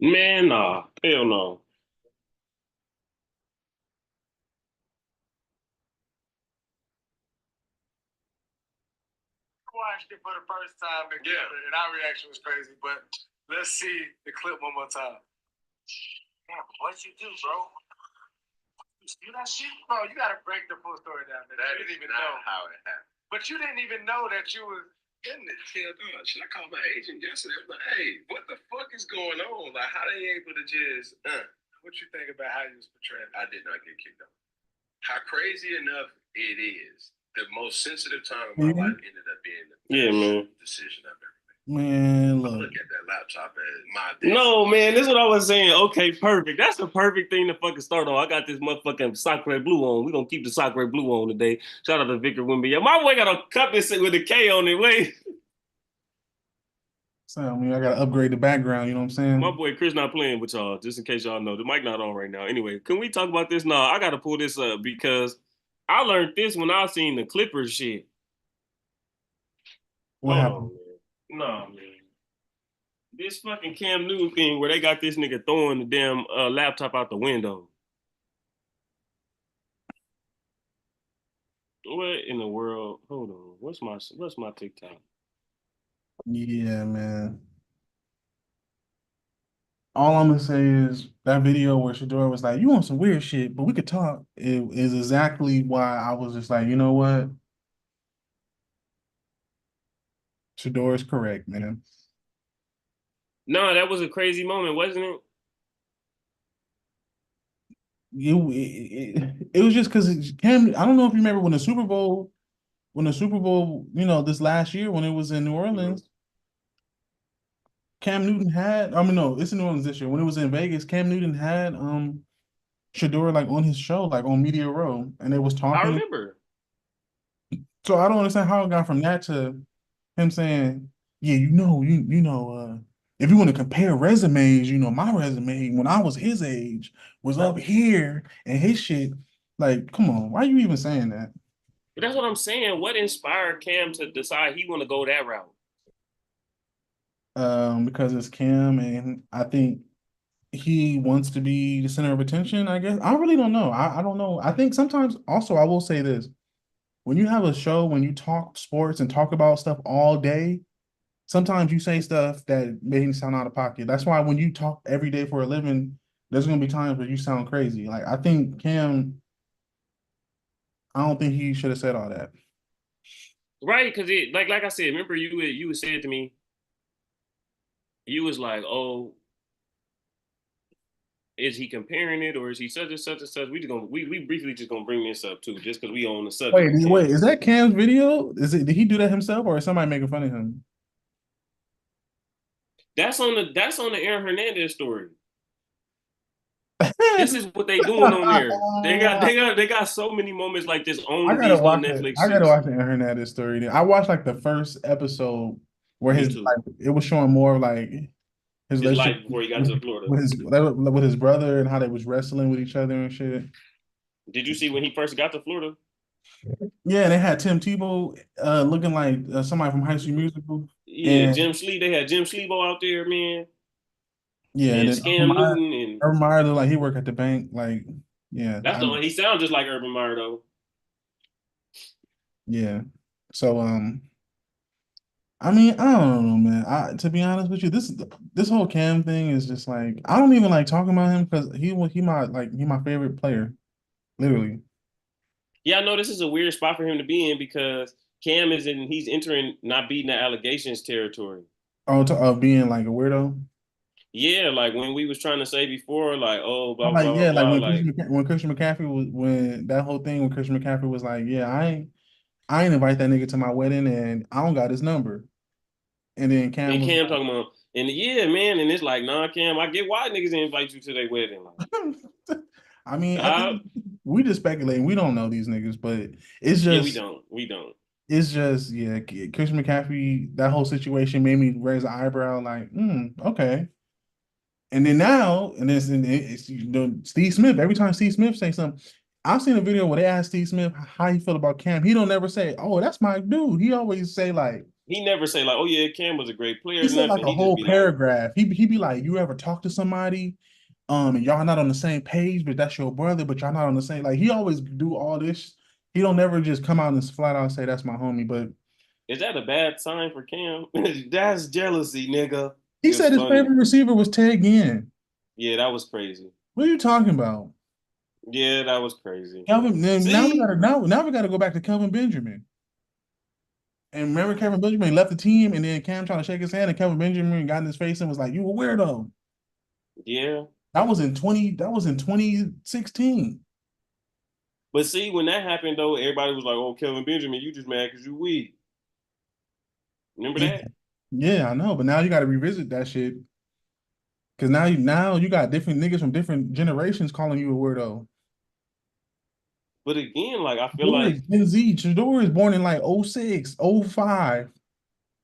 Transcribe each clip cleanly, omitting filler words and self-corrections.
Man, nah, hell no. Watched it for the first time and our reaction was crazy. But let's see the clip one more time. Damn, what you do, bro? You see that shit? Bro, you gotta break the full story down. That you didn't even know how it happened. But you didn't even know that you was getting it. Should I call my agent yesterday? I'm like, hey, what the fuck is going on? Like, how they able to just what you think about how you was portrayed? I did not get kicked out. How crazy enough it is. The most sensitive time of my life ended up being the best decision I've ever made. Man, look at that laptop as my No, man, this is what I was saying. Okay, perfect. That's the perfect thing to fucking start on. I got this motherfucking Sacre Blue on. We're gonna keep the Sacre Blue on today. Shout out to Victor Wimby. Yeah, my boy got a cup this with a K on it. Wait. So I mean, I gotta upgrade the background, you know what I'm saying? My boy Chris not playing with y'all, just in case y'all know. The mic not on right now. Anyway, can we talk about this? No, I gotta pull this up because I learned this when I seen the Clippers shit. What happened? No, man. This fucking Cam Newton thing where they got this nigga throwing the damn laptop out the window. What in the world? Hold on. What's my TikTok? Yeah, man. All I'm gonna say is that video where Shador was like, "You want some weird shit, but we could talk." It is exactly why I was just like, you know what? Shador is correct, man. No, that was a crazy moment, wasn't it? It was just because Cam. I don't know if you remember when the Super Bowl, this last year when it was in New Orleans, Cam Newton had. I mean, no, it's in New Orleans this year. When it was in Vegas, Cam Newton had Shador like on his show, like on Media Row, and they was I talking. remember. So I don't understand how it got from that to him saying, "Yeah, if you want to compare resumes, my resume when I was his age was up here, and his shit, like, come on, why are you even saying that?" But that's what I'm saying. What inspired Cam to decide he want to go that route? Because it's Cam, and I think he wants to be the center of attention, I guess. I really don't know. I don't know. I think sometimes also I will say this. When you have a show, when you talk sports and talk about stuff all day, sometimes you say stuff that may sound out of pocket. That's why when you talk every day for a living, there's gonna be times where you sound crazy. Like I think Cam, I don't think he should have said all that. Right, because it like I said, remember you said to me, you was like, oh, is he comparing it or is he such and such and such? We briefly just gonna bring this up too, just because we on the subject. Wait, is that Cam's video? Did he do that himself or is somebody making fun of him? That's on the Aaron Hernandez story. This is what they doing on there. They got so many moments like this I on gotta these little watch it. Netflix I gotta shits. watch the Aaron Hernandez story. I watched like the first episode where Me his too. it was showing more of like his His relationship life before he got to Florida. with his brother and how they was wrestling with each other and shit. Did you see when he first got to Florida? Yeah, they had Tim Tebow looking like somebody from High School Musical. Yeah, And Jim Sleeve. They had Jim Sleebo out there, man, yeah, and and then Scam Newton, and Urban Meyer looked like he worked at the bank. Like, yeah, that's the one. He sounds just like Urban Meyer though. yeah. So I mean, I don't know, man. To be honest with you, this whole Cam thing is just like I don't even like talking about him because he my favorite player, literally. Yeah, I know this is a weird spot for him to be in because Cam is in. He's entering not beating the allegations territory. Oh, being like a weirdo. Yeah, like when we was trying to say before, like, oh, blah I'm blah like, blah yeah, like blah. Like, When Christian McCaffrey was when that whole thing when Christian McCaffrey was like, yeah, I ain't invite that nigga to my wedding and I don't got his number. And then Cam and was Cam talking about, and yeah, man, and it's like, nah, Cam, I get why niggas didn't invite you to their wedding. like, I mean, I Like, think we just speculating. We don't know these niggas, but it's yeah, just we don't. it's just yeah, Christian McCaffrey, that whole situation made me raise an eyebrow, like, okay. And then now, it's Steve Smith. Every time Steve Smith say something, I've seen a video where they ask Steve Smith how he feel about Cam. He don't never say, "Oh, that's my dude." He always say like, he never say like, oh yeah, Cam was a great player He or said like nothing. a He just whole be like, paragraph. He be like, you ever talk to somebody, and y'all not on the same page, but that's your brother, but y'all not on the same. Like he always do all this. He don't never just come out and flat out say that's my homie. But is that a bad sign for Cam? That's jealousy, nigga. he It was said his funny. favorite receiver was Ted Ginn. Yeah, that was crazy. What are you talking about? Yeah, that was crazy. Kelvin, now we See? gotta now we gotta go back to Kelvin Benjamin. And remember Kevin Benjamin left the team and then Cam trying to shake his hand and Kevin Benjamin got in his face and was like, you a weirdo. Yeah. That was in 2016. But see, when that happened though, everybody was like, oh, Kelvin Benjamin, you just mad because you weak. Remember Yeah, that? yeah, I know. But now you gotta revisit that shit. Cause now you got different niggas from different generations calling you a weirdo. But again, like I feel Shador like, is Gen Z. Shador is born in like '06, '05.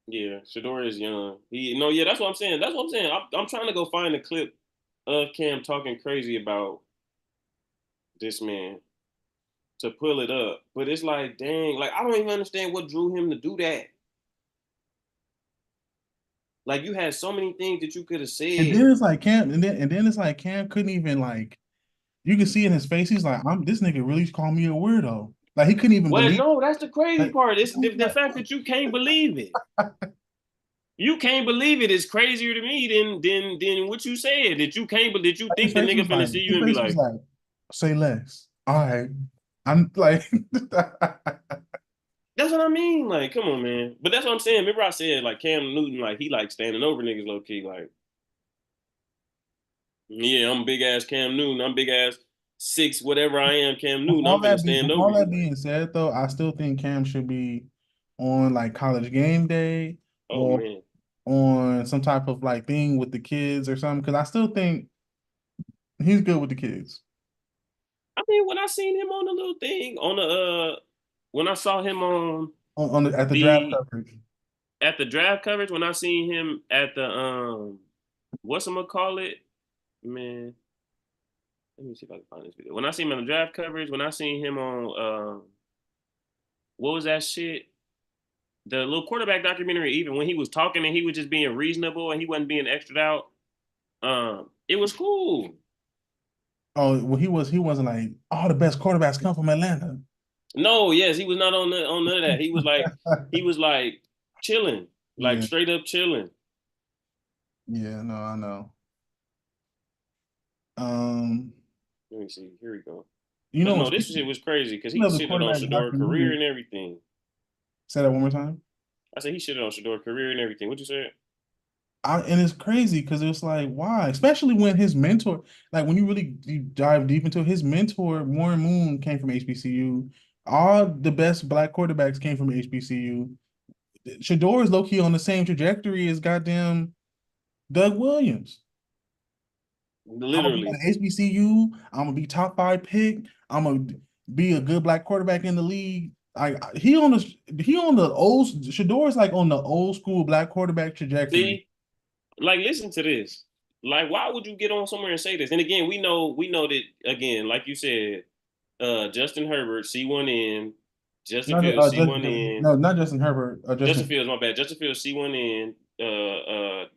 yeah, Shador is young. Yeah, that's what I'm saying. That's what I'm saying. I'm trying to go find a clip of Cam talking crazy about this man to pull it up. But it's like, dang, like I don't even understand what drew him to do that. Like you had so many things that you could have And said. then it's like Cam, and then it's like Cam couldn't even like you can see in his face, he's like, I'm this nigga really called me a weirdo. Like he couldn't even Well, believe no, that's the crazy like, part. It's the fact that you can't believe it. You can't believe it is crazier to me than what you said. That you can't, but that you his think the face nigga was finna like see you his and be face was like, like, say less. All right. I'm like that's what I mean. Like, come on, man. But that's what I'm saying. Remember I said like Cam Newton, like he like standing over niggas low key. Like, yeah, I'm big ass Cam Newton. I'm big ass six whatever I am, Cam Newton. I'm finna stand with over all you. that Like, being said though, I still think Cam should be on like college game day oh or man. on some type of like thing with the kids or something. Cause I still think he's good with the kids. I mean, when I seen him on the little thing on the when I saw him on On the at the draft the coverage. at the draft coverage, when I seen him at the what's I'm gonna call it, man. Let me see if I can find this video. When I seen him on the draft coverage, when I seen him on what was that shit? The little quarterback documentary, even when he was talking and he was just being reasonable and he wasn't being extra out, it was cool. Oh, well, he wasn't like all the best quarterbacks come from Atlanta. No, yes, he was not on none of that. He was like chilling, like Yeah, straight up chilling. yeah, no, I know. Um, Let me see. Here we go. you Cause know, no, this shit was crazy because he speaking of the shitted on quarterback Shador career documentary, and everything. say that one more time. I said he shitted on Shador career and everything. What you said? And it's crazy because it's like, why? Especially when his mentor, like when you really dive deep into it, his mentor, Warren Moon, came from HBCU. All the best black quarterbacks came from HBCU. Shador is low key on the same trajectory as goddamn Doug Williams. I'm gonna be Literally. at HBCU. I'm gonna be top five pick. I'm gonna be a good black quarterback in the league. He on the old Shador is like on the old school black quarterback trajectory. See, like listen to this. Like, why would you get on somewhere and say this? And again, we know that again, like you said, Justin Herbert, C1N, Justin Not Fields, C1N, no, not Justin Herbert. Justin Justin. Fields, my bad. Justin Fields, C1N,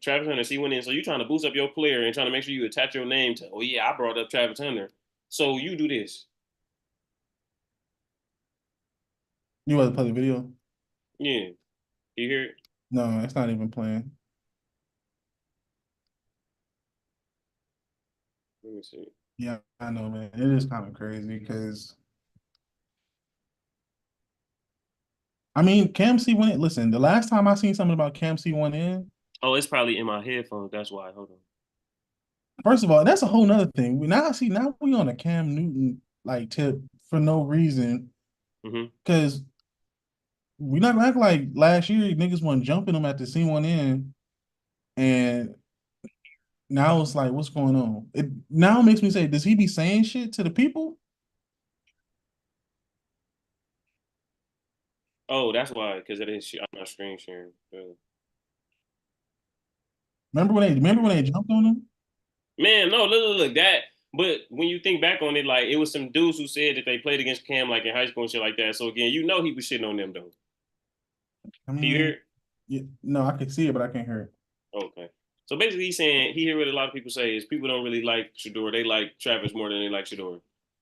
Travis Hunter, C1N. So you trying to boost up your player and trying to make sure you attach your name to, oh yeah, I brought up Travis Hunter. So you do this. You want to play the video? Yeah. You hear it? No, it's not even playing. Let me see. Yeah, I know, man. It is kind of crazy because I mean, Cam C went in. Listen, the last time I seen something about Cam C went in, Oh, it's probably in my headphones. That's why. Hold on. first of all, that's a whole nother thing. Now we on a Cam Newton like tip for no reason Mm-hmm. because we not gonna act like last year niggas wasn't jumping them at the C1 in, and now it's like, what's going on? It now makes me say, does he be saying shit to the people? Oh, that's why. Because it is. I'm not screen sharing. Remember when they jumped on him? Man, no, look, that. But when you think back on it, like it was some dudes who said that they played against Cam like in high school and shit like that. So again, you know he was shitting on them though. I Do you hear mean, it? Yeah, no, I can see it, but I can't hear it. Okay. So basically, he's saying he hear what a lot of people say is people don't really like Shador. They like Travis more than they like Shador.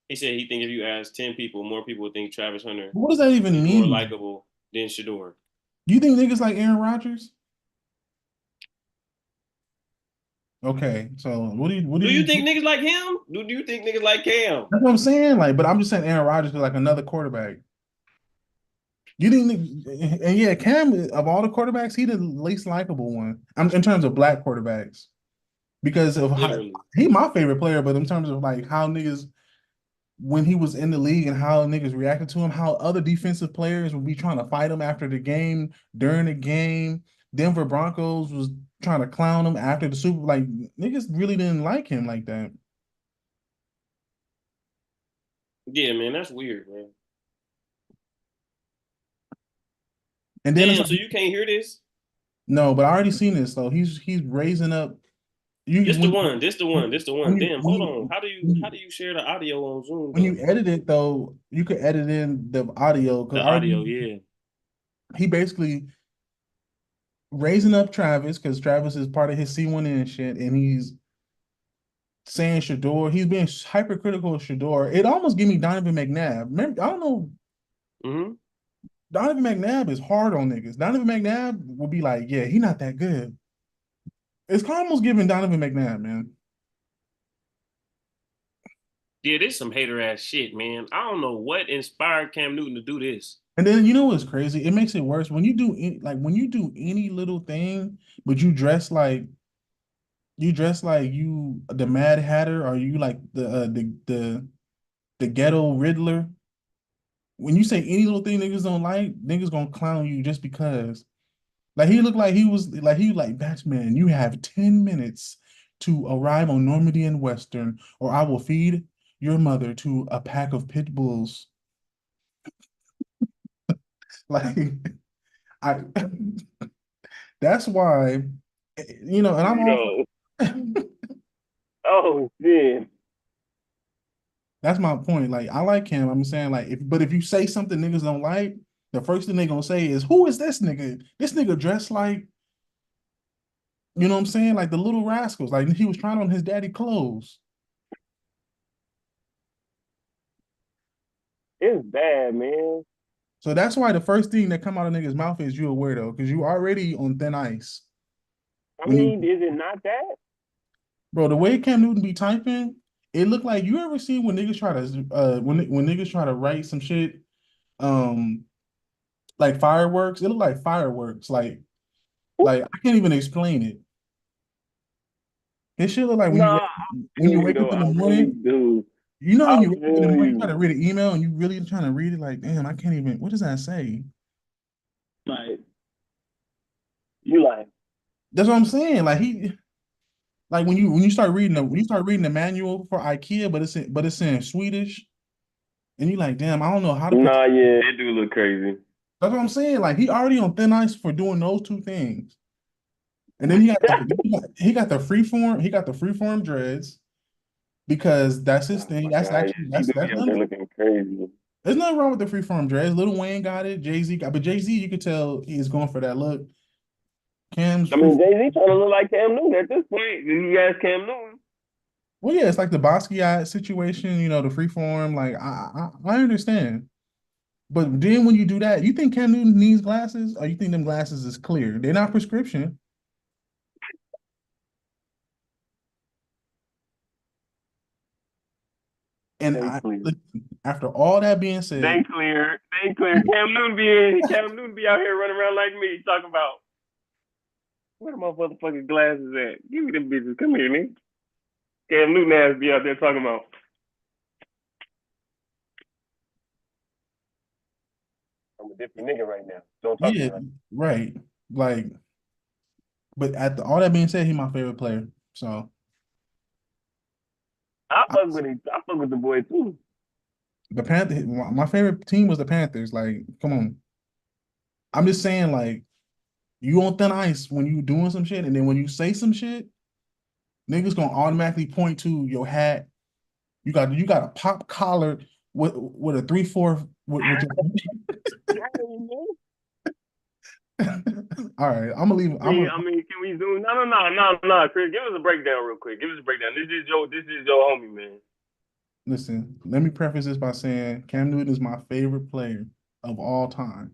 He said he think if you ask 10 people, more people would think Travis Hunter What does that even is more mean? likable than Shador. Do you think niggas like Aaron Rodgers? Okay, so what do Do you you? think niggas like him? Do you think niggas like Cam? That's what I'm saying. Like, but I'm just saying Aaron Rodgers is like another quarterback. You think, and yeah, Cam of all the quarterbacks, he the least likable one. I'm in terms of black quarterbacks because of how Literally. he my favorite player, but in terms of like how niggas when he was in the league and how niggas reacted to him, how other defensive players would be trying to fight him after the game, during the game. Denver Broncos was trying to clown him after the Super. Like niggas really didn't like him like that. Yeah, man, that's weird, man. And then it's Damn, like so you can't hear this? no, but I already seen this though. He's raising up. You This the one. This the one. This the one. when you Damn, when hold you on. How do you when how you do you share the audio on Zoom when you though? edit it though, you could edit in the audio because The already audio, yeah. he basically raising up Travis because Travis is part of his C1N shit, and he's saying Shador. He's being hypercritical of Shador. It almost gave me Donovan McNabb. Remember, I don't know. Mm-hmm. Donovan McNabb is hard on niggas. Donovan McNabb will be like, yeah, he not that good. It's almost giving Donovan McNabb, man. Yeah, this some hater ass shit, man. I don't know what inspired Cam Newton to do this. And then you know what's crazy? It makes it worse when you do like when you do any little thing, but you dress like you the Mad Hatter or you like the ghetto Riddler. When you say any little thing niggas don't like, niggas gonna clown you just because. Like he looked like he like Batman. You have 10 minutes to arrive on Normandy and Western, or I will feed your mother to a pack of pit bulls. Like I that's why and I'm all No. for Oh, man. that's my point. Like I like him. I'm saying like if you say something niggas don't like, the first thing they gonna say is, who is this nigga? This nigga dressed like, you know what I'm saying? Like the little rascals. Like he was trying on his daddy clothes. It's bad, man. So that's why the first thing that come out of niggas' mouth is you a weirdo, because you already on thin ice. I When you mean, is it not that? bro, the way Cam Newton be typing, it look like you ever see when niggas try to when niggas try to write some shit um like fireworks, it look like fireworks. Like I can't even explain it. It should look like Nah, when feel you you wake up though. in I the really morning, do. you know I when you wake up in the feel morning, you try you. to read an email and you really trying to read it like, damn, I can't even what does that say? Like, you like, That's what I'm saying. Like he like when you start reading the manual for IKEA, but it's in Swedish, and you're like, damn, I don't know how to put. nah, yeah, it do look crazy. That's what I'm saying. Like he already on thin ice for doing those two things, and then he got the freeform dreads because that's his Oh thing. my That's God, yeah, actually he do that's be out there him. looking crazy. There's nothing wrong with the freeform dreads. Lil Wayne got it. Jay-Z got, but Jay-Z you could tell he's going for that look. Cam's I free. mean, Jay-Z trying to look like Cam Newton at this point. You ask Cam Newton. Well, yeah, it's like the Basquiat situation. The freeform. Like I understand. But then when you do that, you think Cam Newton needs glasses, or you think them glasses is clear? They're not prescription. And They clear. after all that being They said, clear. They clear. Cam Newton be out here running around like me, talking about where the motherfucking glasses at? Give me them bitches. Come here, nigga. Cam Newton ass be out there talking about I'm a different nigga right now. Don't talk to yeah, me like right. Like, but all that being said, he's my favorite player. So I I, fuck with him. I fuck with the boy too. the Panthers, my favorite team was the Panthers. Like, come on. I'm just saying, like, you on thin ice when you doing some shit, and then when you say some shit, niggas gonna automatically point to your hat. You got a pop collar with a 3/4 with your All right, I'm gonna leave. I mean, can we zoom? No, Chris, give us a breakdown real quick. Give us a breakdown. This is your homie, man. Listen. Let me preface this by saying Cam Newton is my favorite player of all time.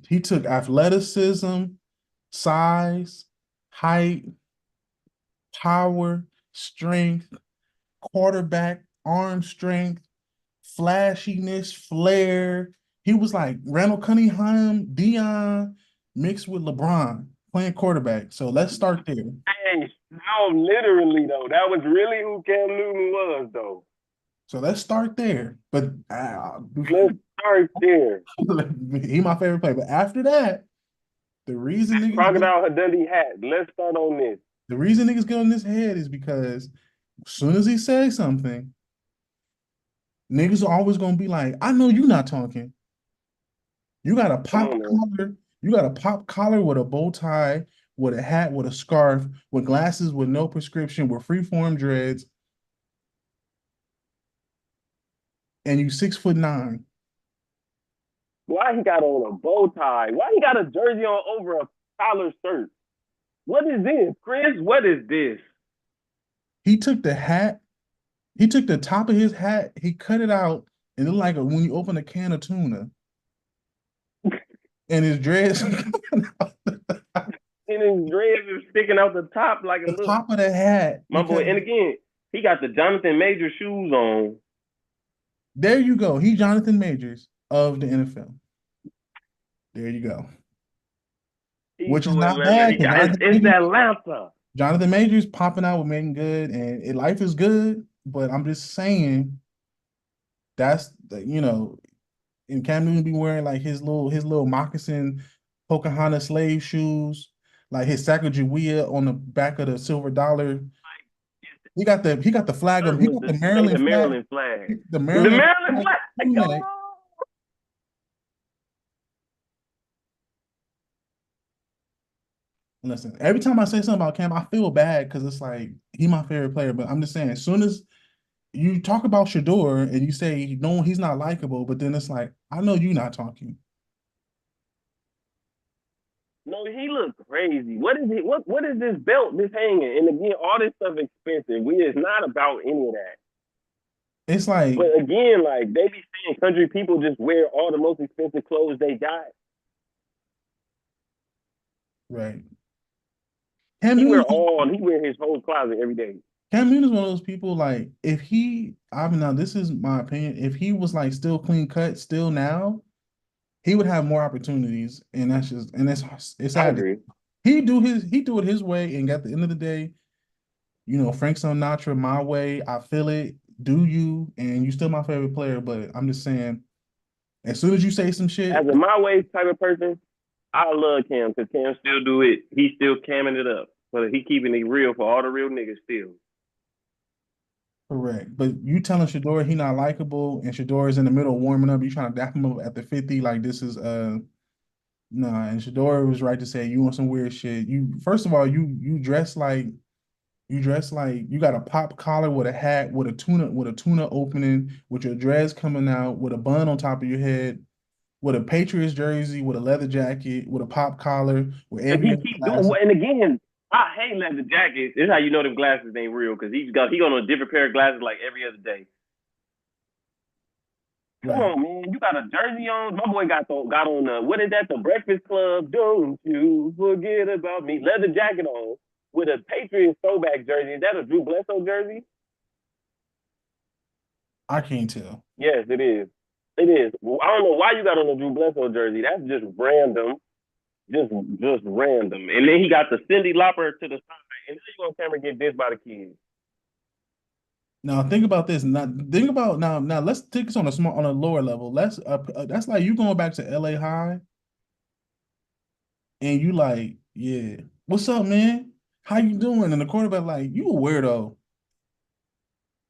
He took athleticism, size, height, power, strength, quarterback, arm strength, flashiness, flair. He was like Randall Cunningham, Dion, mixed with LeBron playing quarterback. So let's start there. Hey, no, literally though, that was really who Cam Newton was, though. So let's start there. But Let's start there. he my favorite player. But after that, the reason Crocodile Dundee hat. Let's start on this. The reason niggas get on this head is because as soon as he says something, niggas are always gonna be like, I know you not talking. You got a pop collar, you got a pop collar with a bow tie, with a hat, with a scarf, with glasses, with no prescription, with freeform dreads, and you 6'9". Why he got on a bow tie? Why he got a jersey on over a collar shirt? What is this, Chris? What is this? He took the hat, he took the top of his hat, he cut it out, and it looked like when you open a can of tuna. And his dreads and his dreads is sticking out the top like a the top of the hat. My boy, and again, he got the Jonathan Major shoes on. There you go. He Jonathan Majors of the NFL. There you go. Which is not bad. It's Atlanta. Jonathan Majors popping out with Megan Good, and life is good. But I'm just saying, that's and Cam Newton be wearing like his little moccasin Pocahontas slave shoes, like his Sacagawea on the back of the silver dollar. He got the flag of the Maryland flag. The Maryland flag. Listen, every time I say something about Cam, I feel bad because it's like he my favorite player. But I'm just saying, as soon as you talk about Shador and you say no, he's not likable, but then it's like I know you're not talking. No, he looks crazy. What is it? What is this belt, this hanging? And again, all this stuff expensive. It's not about any of that. It's like, but again, like they be saying, country people just wear all the most expensive clothes they got. Right. He wear his whole closet every day. Cam Newton is one of those people, like, if he, now this is my opinion, if he was like still clean cut still now, he would have more opportunities. And that's just, and it's sad. He do it his way, and at the end of the day, Frank Sinatra, my way, I feel it, do you, and you still my favorite player, but I'm just saying, as soon as you say some shit. As a my way type of person, I love Cam because Cam still do it. He's still camming it up. But he keeping it real for all the real niggas still. Correct. But you telling Shador he not likable and Shador is in the middle warming up, you trying to dap him up at the 50, like this is no, and Shador was right to say you want some weird shit. You first of all, you dress like you got a pop collar with a hat, with a tuna opening, with your dreads coming out, with a bun on top of your head, with a Patriots jersey, with a leather jacket, with a pop collar, with every and again, I hate leather jackets. This is how you know them glasses ain't real, because he got on a different pair of glasses like every other day. Come on, man. You got a jersey on. My boy got on what is that? The Breakfast Club. Don't you forget about me. Leather jacket on with a Patriots throwback jersey. Is that a Drew Bledsoe jersey? I can't tell. Yes, it is. It is. Well, I don't know why you got on a Drew Bledsoe jersey. That's just random. Just random. And then he got the Cindy Lauper to the side. And then you on camera get dissed by the kids. Now think about this. Now let's take this on a lower level. That's like you going back to LA High and you like, yeah, what's up, man? How you doing? And the quarterback like, you a weirdo.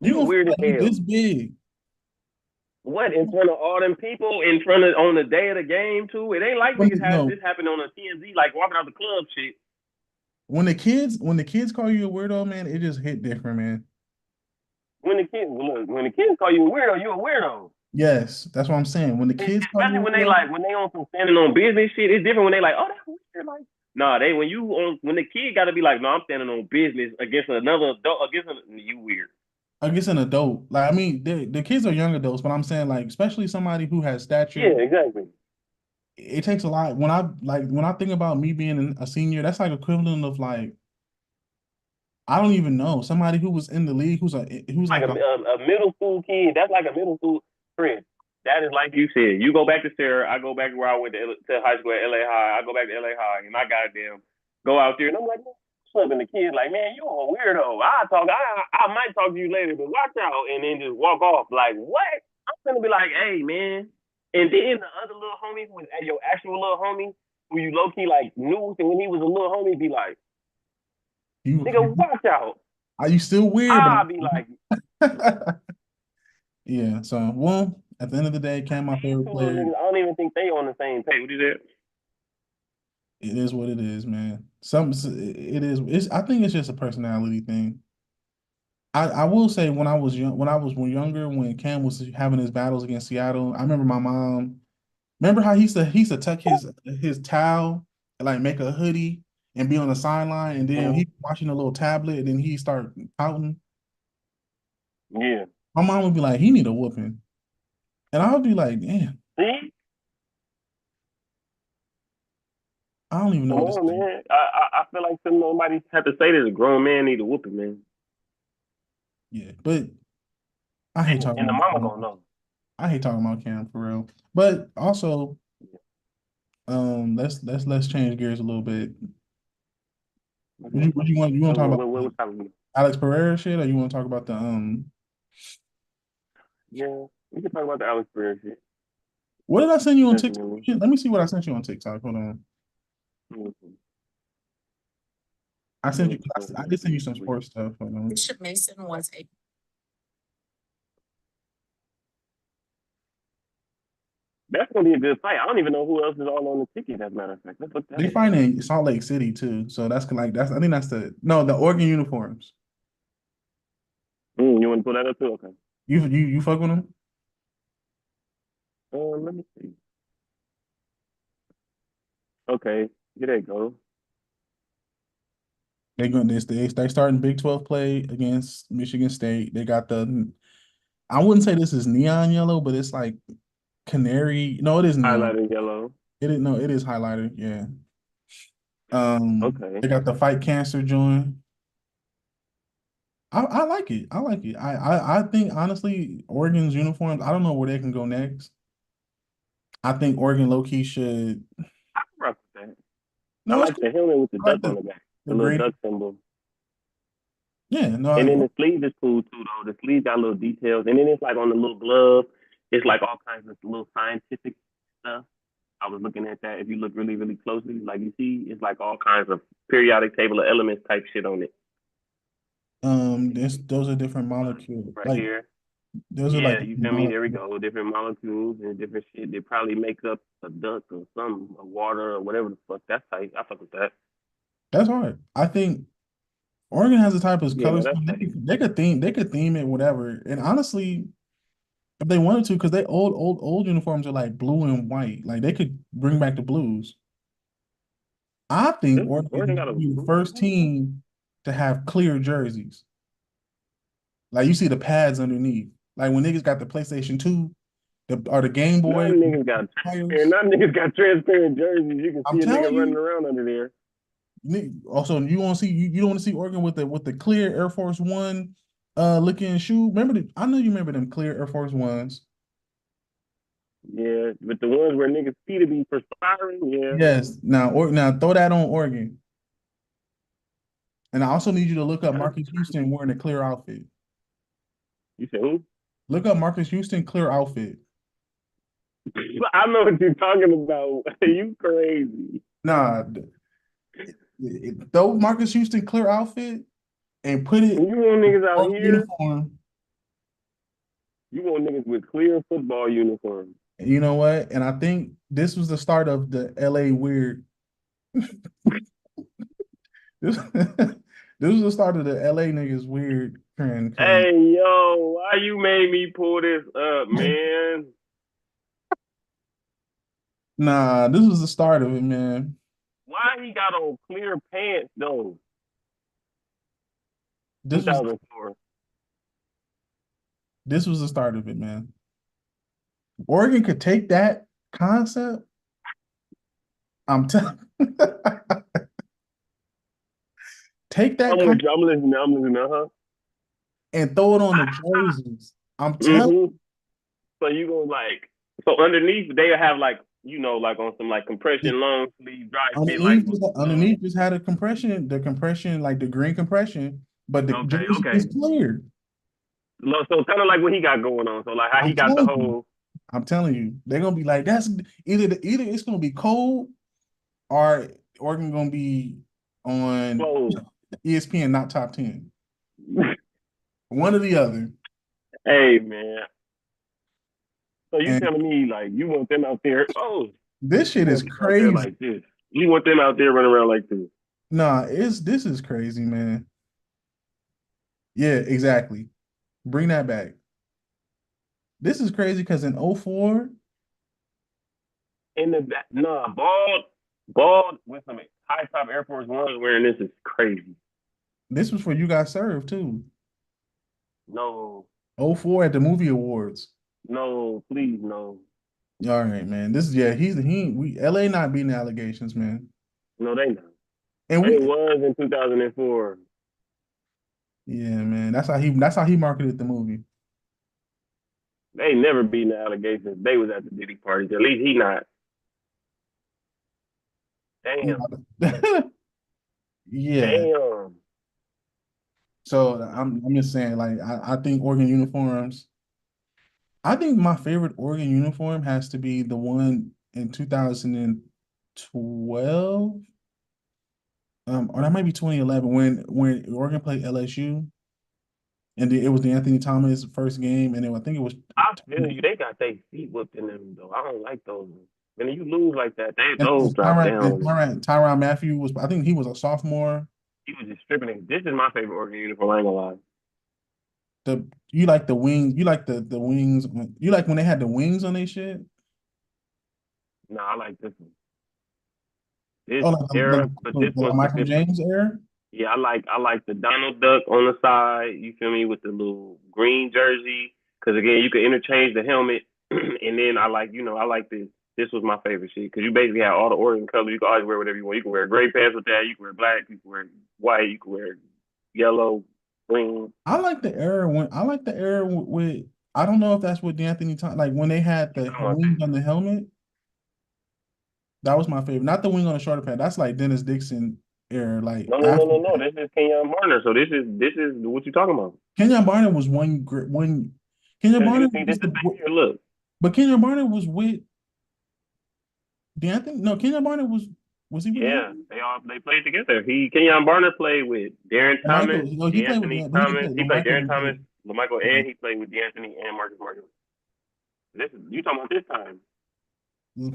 You weird as hell. This big. What, in front of all them people, on the day of the game too? It ain't like this happened on a TMZ, like walking out the club shit. When the kids call you a weirdo, man, it just hit different, man. When the kids call you a weirdo, you a weirdo. Yes, that's what I'm saying. When the kids come Especially to when the they show, like when they on some standing on business shit. It's different when they like, oh, that's weird. Like, nah, they when you on when the kid got to be like, no, I'm standing on business against another adult you weird. I guess an adult, like I mean, the kids are young adults, but I'm saying like, especially somebody who has stature, Yeah, exactly. it takes a lot. When I think about me being a senior, that's like equivalent of like I don't even know somebody who was in the league who's Like like a a middle school kid. That's like a middle school friend. That is like you said. You go back to Sarah. I go back where I went to high school at LA High. I go back to LA High, and I goddamn go out there, and I'm like, something. The kid like, man, you a weirdo. I might talk to you later, but watch out, and then just walk off. Like what? I'm gonna be like, hey man. And then the other little homie who was your actual little homie, who you low key like knew, and when he was a little homie, be like, you. nigga, watch out. Are you still weird? I'll be like, But yeah. So well, at the end of the day, Cam my these favorite two little player. niggas, I don't even think they on the same page. What is that? It is what it is, man. It is. It's. I think it's just a personality thing. I will say when I was young, when younger, when Cam was having his battles against Seattle, I remember my mom. Remember how he used to tuck his towel and like make a hoodie and be on the sideline, and then he watching a little tablet, and then he start pouting. Yeah. My mom would be like, "He need a whooping," and I would be like, "Damn, See? I don't even know Come what to on, say." man. I feel like somebody had to say this. A grown man need a whooping, man. Yeah, but I hate talking And the about mama Cam. gonna know. I hate talking about Cam for real. But also, let's change gears a little bit. You want to talk about What time? Alex Pereira shit, or you want to talk about the Yeah, we can talk about the Alex Pereira shit. what did I send you on TikTok? Definitely. Let me see what I sent you on TikTok. Hold on. Mhm. I sent you. Alex I did send you Pereira. some sports stuff. Hold on. Bishop Mason was a That's gonna be a good fight. I don't even know who else is all on the ticket. As a matter of fact, let's look that They up. fight in Salt Lake City too, so that's like that's. I think that's the Oregon uniforms. You want to pull that up too? Okay. You fuck with them? Let me see. Okay, here they go. They going this they starting Big 12 play against Michigan State. They got the I wouldn't say this is neon yellow, but it's like canary. No, it is neon. Highlighted yellow. It is no, it is highlighter. Yeah. Okay. They got the fight cancer joint. I like it. I like it. I think honestly, Oregon's uniforms. I don't know where they can go next. I think Oregon low key should. I can rock with that. I No, it's like cool. the helmet with the I like duck on the back, the the little grade. duck symbol. Yeah, no, And then the sleeve is cool too, though. The sleeve got little details, and then it's like on the little glove. It's like all kinds of little scientific stuff. I was looking at that. If you look really, really closely, like you see, it's like all kinds of periodic table of elements type shit on it. those are different molecules. Right Like here. those are like Yeah, you different feel me? There we molecules. go. Different molecules and different shit. They probably make up a duck or some a water or whatever the fuck. That's tight. I fuck with that. That's hard. I think Oregon has the type of Yeah, no, colors that's they tight. could, they could theme it whatever. And honestly, if they wanted to, because they old uniforms are like blue and white. Like they could bring back the blues. I think Really? Oregon Oregon got would a be the blue first uniform? team to have clear jerseys. Like you see the pads underneath. Like when niggas got the PlayStation 2, or the Game Not Boy niggas got transparent. players. Not niggas got transparent jerseys. You can I'm see a nigga telling running you, around under there. also you want to see you don't want to see Oregon with the clear Air Force One looking shoe. I know you remember them clear Air Force Ones. Yeah, but the ones where niggas feet to be perspiring, yeah. Yes. Now throw that on Oregon. And I also need you to look up Marcus Houston wearing a clear outfit. You say who? Look up Marcus Houston clear outfit. I know what you're talking about. You crazy. Nah, throw Marcus Houston clear outfit and put it You want niggas out here? uniform. You want niggas with clear football uniforms. You know what? And I think this was the start of the LA weird. This, This was the start of the LA niggas weird trend because Hey, yo, why you made me pull this up, man? nah, this was the start of it, man. Why he got on clear pants though? This was 2004. this was the start of it, man. Oregon could take that concept. I'm telling take that I'm with concept you. I'm listening. I'm listening. Uh-huh. and throw it on the jerseys. I'm telling Mm-hmm. So you gonna like so underneath they'll have like like on some like you, compression long sleeve dry fit like underneath just had a compression, the compression, like the green compression, but the okay, jersey okay. is clear. So kind of like what he got going on. So like how he I'm got the telling you. whole I'm telling you, they're gonna be like, that's either it's gonna be cold or Oregon gonna be on clothes. ESPN, not top 10. One or the other. Hey man. So you And telling me like you want them out there? Oh, this you shit is want them out there crazy. like this? You want them out there running around like this? Nah, this is crazy, man. Yeah, exactly. Bring that back. This is crazy because in '04, In the back, nah, bald with some high top Air Force Ones wearing this is crazy. this was for You Got Served too. No, '04 at the movie awards. no, please, no, All right, man. This is yeah, he we LA not beating the allegations, man. no, they not. And It we was in 2004. yeah, man. That's how he marketed the movie. They never beaten the allegations. They was at the Diddy parties. At least he not. Damn, Yeah. damn. So I'm just saying, like, I think Oregon uniforms. I think my favorite Oregon uniform has to be the one in 2012. Or that might be 2011 when Oregon played LSU and it was the Anthony Thomas first game, and I think it was I feel you. They got their feet whipped in them though. I don't like those. When you lose like that, those and drop down. Tyrann Matthew was, I think he was a sophomore. He was just stripping it. This is my favorite Oregon uniform. I ain't gonna lie. The you like the wings, you like the wings, you like when they had the wings on their shit. No, I like this one. This Oh, like era, but this the one Michael specifically. James era. Yeah, I like the Donald Duck on the side. You feel me with the little green jersey? Because again, you could interchange the helmet, and then I like this. This was my favorite shit because you basically have all the Oregon colors. You can always wear whatever you want. You can wear gray pants with that. You can wear black. You can wear white. You can wear yellow, green. I like the era with I don't know if that's with D'Anthony Thomas, like when they had You the talking about wings this? on the helmet. That was my favorite. Not the wing on the shoulder pad. That's like Dennis Dixon era. Like No, no, no, after no, no. This is Kenyon Marner. So this is what you talking about? Kenyon Barner was one. Kenyon Because you Barner see, this was is the here. Look, but Kenyon Barner was with D'Anthony. No, Kenyon Barner was he with yeah, D'Anthony? they played together. Kenyon Barner played with Darren Thomas, Michael. No, he played with D'Anthony D'Anthony. Thomas. He played Michael. Darren Thomas, LaMichael, and he played with D'Anthony and Marcus Martin. This is you talking about this time.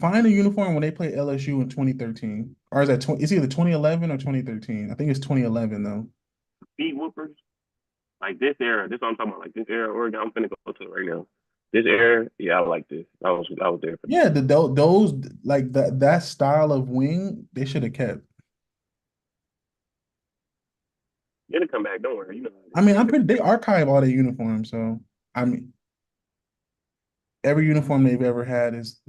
Find a uniform when they played LSU in 2013, or is that 20? It's either 2011 or 2013. I think it's 2011 though. Speed whoopers like this era. This is what I'm talking about. Like this era, Oregon. I'm finna go to it right now. This era, yeah, I like this. I was there for this. Yeah, those like that style of wing they should have kept. It'll come back. Don't worry. You know how it I is. mean, I'm pretty. They archive all their uniforms, so I mean, every uniform they've ever had is.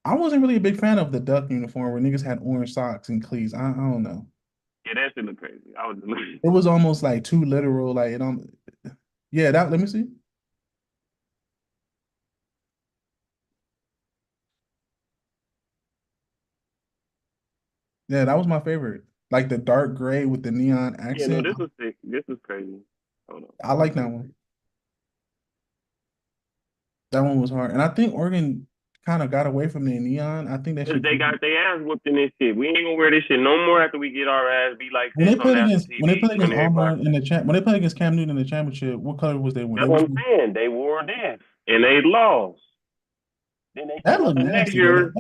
I wasn't really a big fan of the duck uniform where niggas had orange socks and cleats. I don't know. Yeah, that shit look crazy. I was. It was almost like too literal. Like it yeah. That let me see. Yeah, that was my favorite. Like the dark gray with the neon Yeah, no, accent. this was sick. This was crazy. Hold on. I like that one. That one was hard, and I think Oregon kind of got away from the neon. I think that Cause should they be got their ass whooped in this shit. We ain't gonna wear this shit no more after we get our ass beat like this on national when they TV in played front against of everybody. Auburn in the when they played against Cam Newton in the championship. What color was they wearing? That's what I'm saying. They wore this and they lost. Then they That come out looked the next nasty though. year.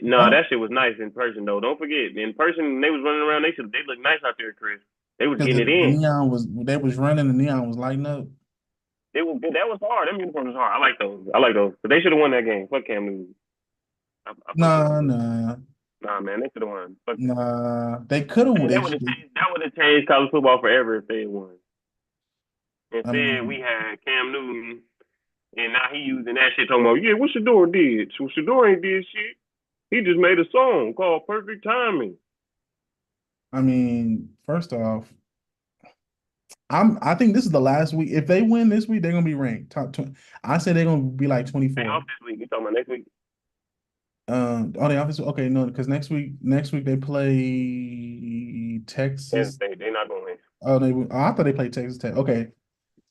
No, That that shit was nice in person though. Don't forget, in person they was running around. They look nice out there, Chris. They was Because getting it the in. neon was they was running, the neon was lighting up. It was good. That was hard. Them uniforms was hard. I like those. I like those. But they should have won that game. Fuck Cam Newton. I fuck with Nah, him. nah, Nah, man, they should have won. Fuck that. nah. They could have. Man, They, that would have changed college football forever if they had won. I Instead, we mean, had Cam Newton, and now he using that shit talking about, yeah, what Shador did? So Shador ain't did shit. He just made a song called Perfect Timing. first off, I think this is the last week. If they win this week, they're gonna be ranked top 20. I say they're gonna be like They 24. off this week. You talking about next week? Oh, the office. Okay, no, because next week they play Kansas Texas. State. They're not going to win. I thought they played Texas Tech. Okay,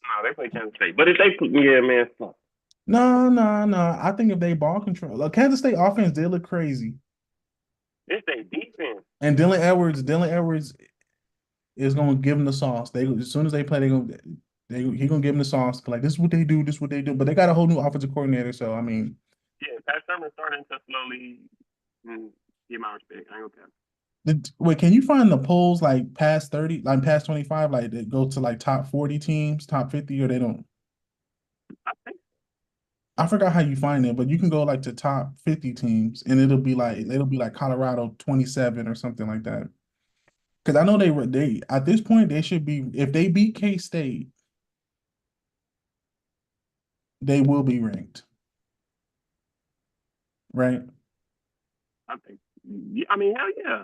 No, they play Kansas State. But if they put, yeah, man, fuck. no, no, no. I think if they ball control, Kansas State offense did look crazy, This they defense. and Dylan Edwards is gonna give them the sauce. They as soon as they play, he gonna give them the sauce. Like this is what they do. This is what they do. But they got a whole new offensive coordinator. So Yeah, Pat Summer starting to slowly get my respect. I ain't gonna wait, can you find the polls like past 30, like past 25, like that go to like top 40 teams, top 50, or they don't? I think I forgot how you find it, but you can go like to top 50 teams, and it'll be like Colorado 27 or something like that. Because I know they at this point they should be, if they beat K State, they will be ranked, right? I think. Yeah, I mean, hell yeah.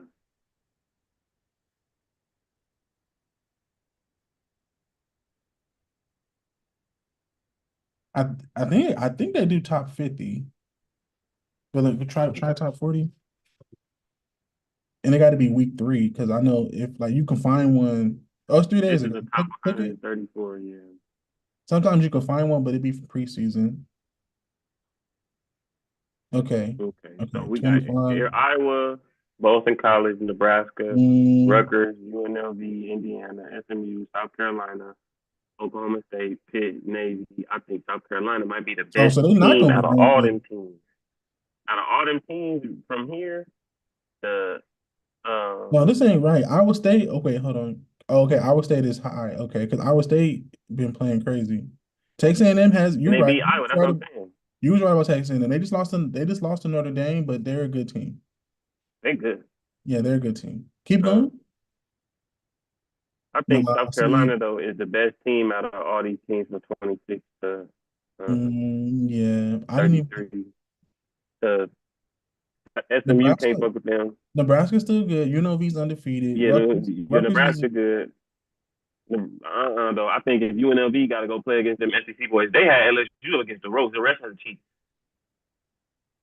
I think they do top 50, but like try top 40, and it got to be week 3 because I know if like you can find one. Oh, it's 3 days This is ago. the top Click it. 134. Yeah. Sometimes you can find one, but it'd be for preseason. Okay. Okay. So Okay. we got 25. Iowa, Boston College, Nebraska, Mm, Rutgers, UNLV, Indiana, SMU, South Carolina, Oklahoma State, Pitt, Navy. I think South Carolina might be the so best so they're not team gonna out be of ranked all yet. them teams. Out of all them teams from here, the No, this ain't right. Iowa State. Okay, hold on. Oh, okay, Iowa State is high. Okay, because Iowa State been playing crazy. Texas A&M has. and You're they right. beat Iowa. That's what I'm saying. You was right about Texas A&M. They just lost to Notre Dame, but they're a good team. They good. Yeah, they're a good team. Keep Uh, going. I No, think I South see. Carolina though is the best team out of all these teams from 26 to uh, Yeah, I didn't even. 33. The SMU can't Nebraska. fuck with them. Nebraska's still good. UNLV's undefeated. Yeah, the Rutgers is. Nebraska good. Though I think if UNLV got to go play against them SEC boys, they had LSU against the ropes. The rest of the cheat.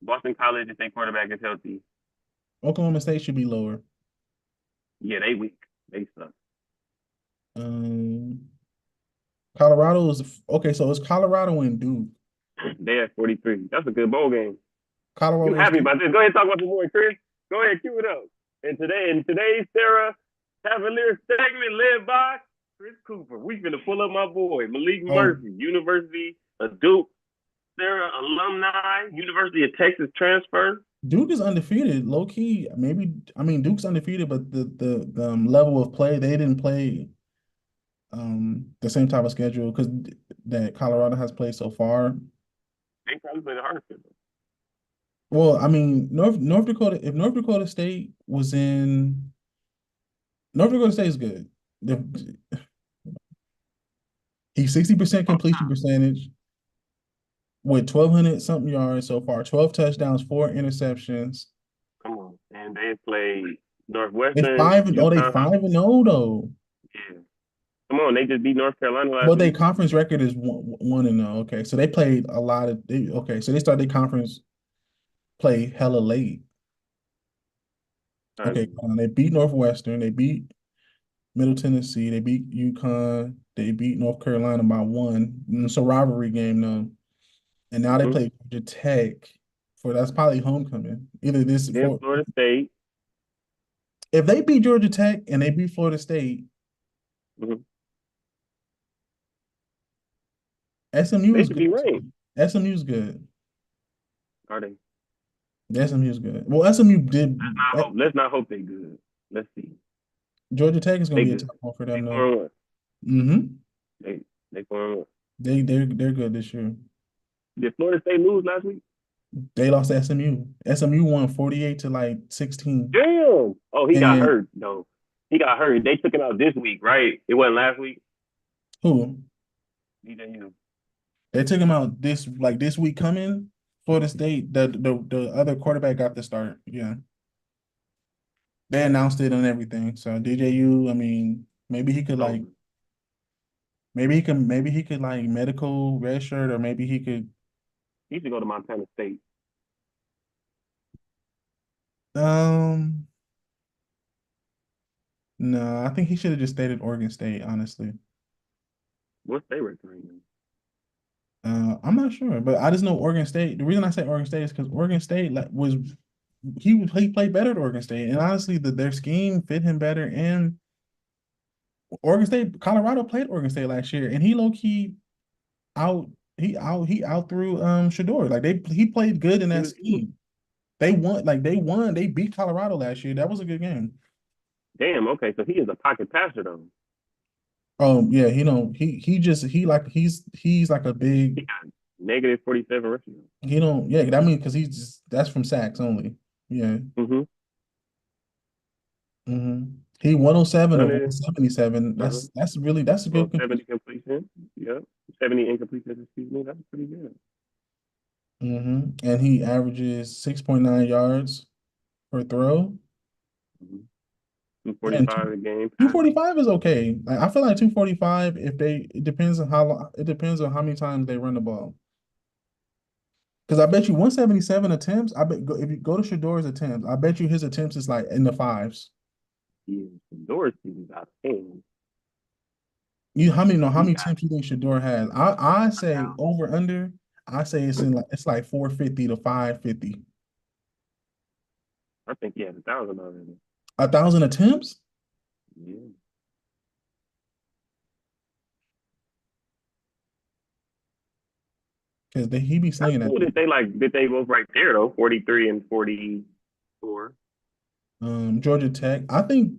Boston College, if their quarterback is healthy, Oklahoma State should be lower. yeah, they weak. They suck. Um, Colorado is okay. So it's Colorado and Duke. They at 43. That's a good bowl game. Colorado You versus happy Duke. about this? Go ahead and talk about the boy, Chris. Go ahead, cue it up. And in today's Sarah Cavalier segment led by Chris Cooper. We finna pull up my boy, Malik Oh, Murphy, University of Duke, Sarah alumni, University of Texas transfer. Duke is undefeated. Low key, maybe. Duke's undefeated, but the level of play they didn't play the same type of schedule because that Colorado has played so far. They probably play the hardest. Well, North Dakota. If North Dakota State was in North Dakota State is good. He's 60% completion percentage with 1,200 something yards so far, 12 touchdowns, 4 interceptions. Come on. And they played They Northwestern, 5 UConn. and 0 though. Yeah. Come on, they just beat North Carolina last Well, their week. conference record is 1-0. Okay, so they played a lot of. Okay, so they started their conference play hella late. I Okay, mean, they beat Northwestern. They beat Middle Tennessee. They beat UConn. They beat North Carolina by 1. And it's a rivalry game now. And now they mm-hmm. play Georgia Tech for that's probably homecoming. Either this Then for Florida State. if they beat Georgia Tech and they beat Florida State, Mm-hmm. SMU They is should be good ranked. too. SMU is good. Are they? SMU is good. Well, SMU did. Let's not hope they good. Let's see. Georgia Tech is gonna They be a good. tough one for They them though. 4-1. Mm-hmm. They 4-1. They're good this year. Did Florida State lose last week? They lost to SMU. SMU won 48 to like 16. Damn. Oh, he got And hurt though. He got hurt. They took him out this week, right? It wasn't last week. who? DJU. They took him out this week coming. Florida State, the other quarterback got the start. Yeah. They announced it and everything. So DJU, I mean, maybe he could Oh, like maybe he could medical redshirt or maybe he could he should go to Montana State. um no, I think he should have just stayed at Oregon State, honestly. What's their record? I'm not sure, but I just know Oregon State. The reason I say Oregon State is because Oregon State he played better at Oregon State, and honestly, their scheme fit him better. And Oregon State, Colorado played Oregon State last year, and he low key out he out threw Shador. Like he played good in He that was good. scheme. They won. They beat Colorado last year. That was a good game. Damn. Okay, so he is a pocket passer though. Yeah, he's like a big He got negative 47 ratio. he don't yeah, I mean because that's from sacks only. Yeah. Mm-hmm. He 107 of 100. 177. Uh-huh. That's a Well, good 70 completion. completion. Yep. 70 incompletions. Excuse me. That's pretty good. And he averages 6.9 yards per throw. Mm-hmm. And 245 a game. 245 is okay. Like, I feel like 245 it depends on how many times they run the ball. Because I bet you 177 attempts, if you go to Shador's attempts, I bet you his attempts is like in the fives. Yeah, Dorsey got 10. How He many got attempts you think Shador has? I say 1,000. over under. I say it's like 450 to 550. I think he had 1,000 already. 1,000 attempts? Yeah. Because he be That's slinging that cool thing. that they both right there though, 43 and 44. Georgia Tech. I think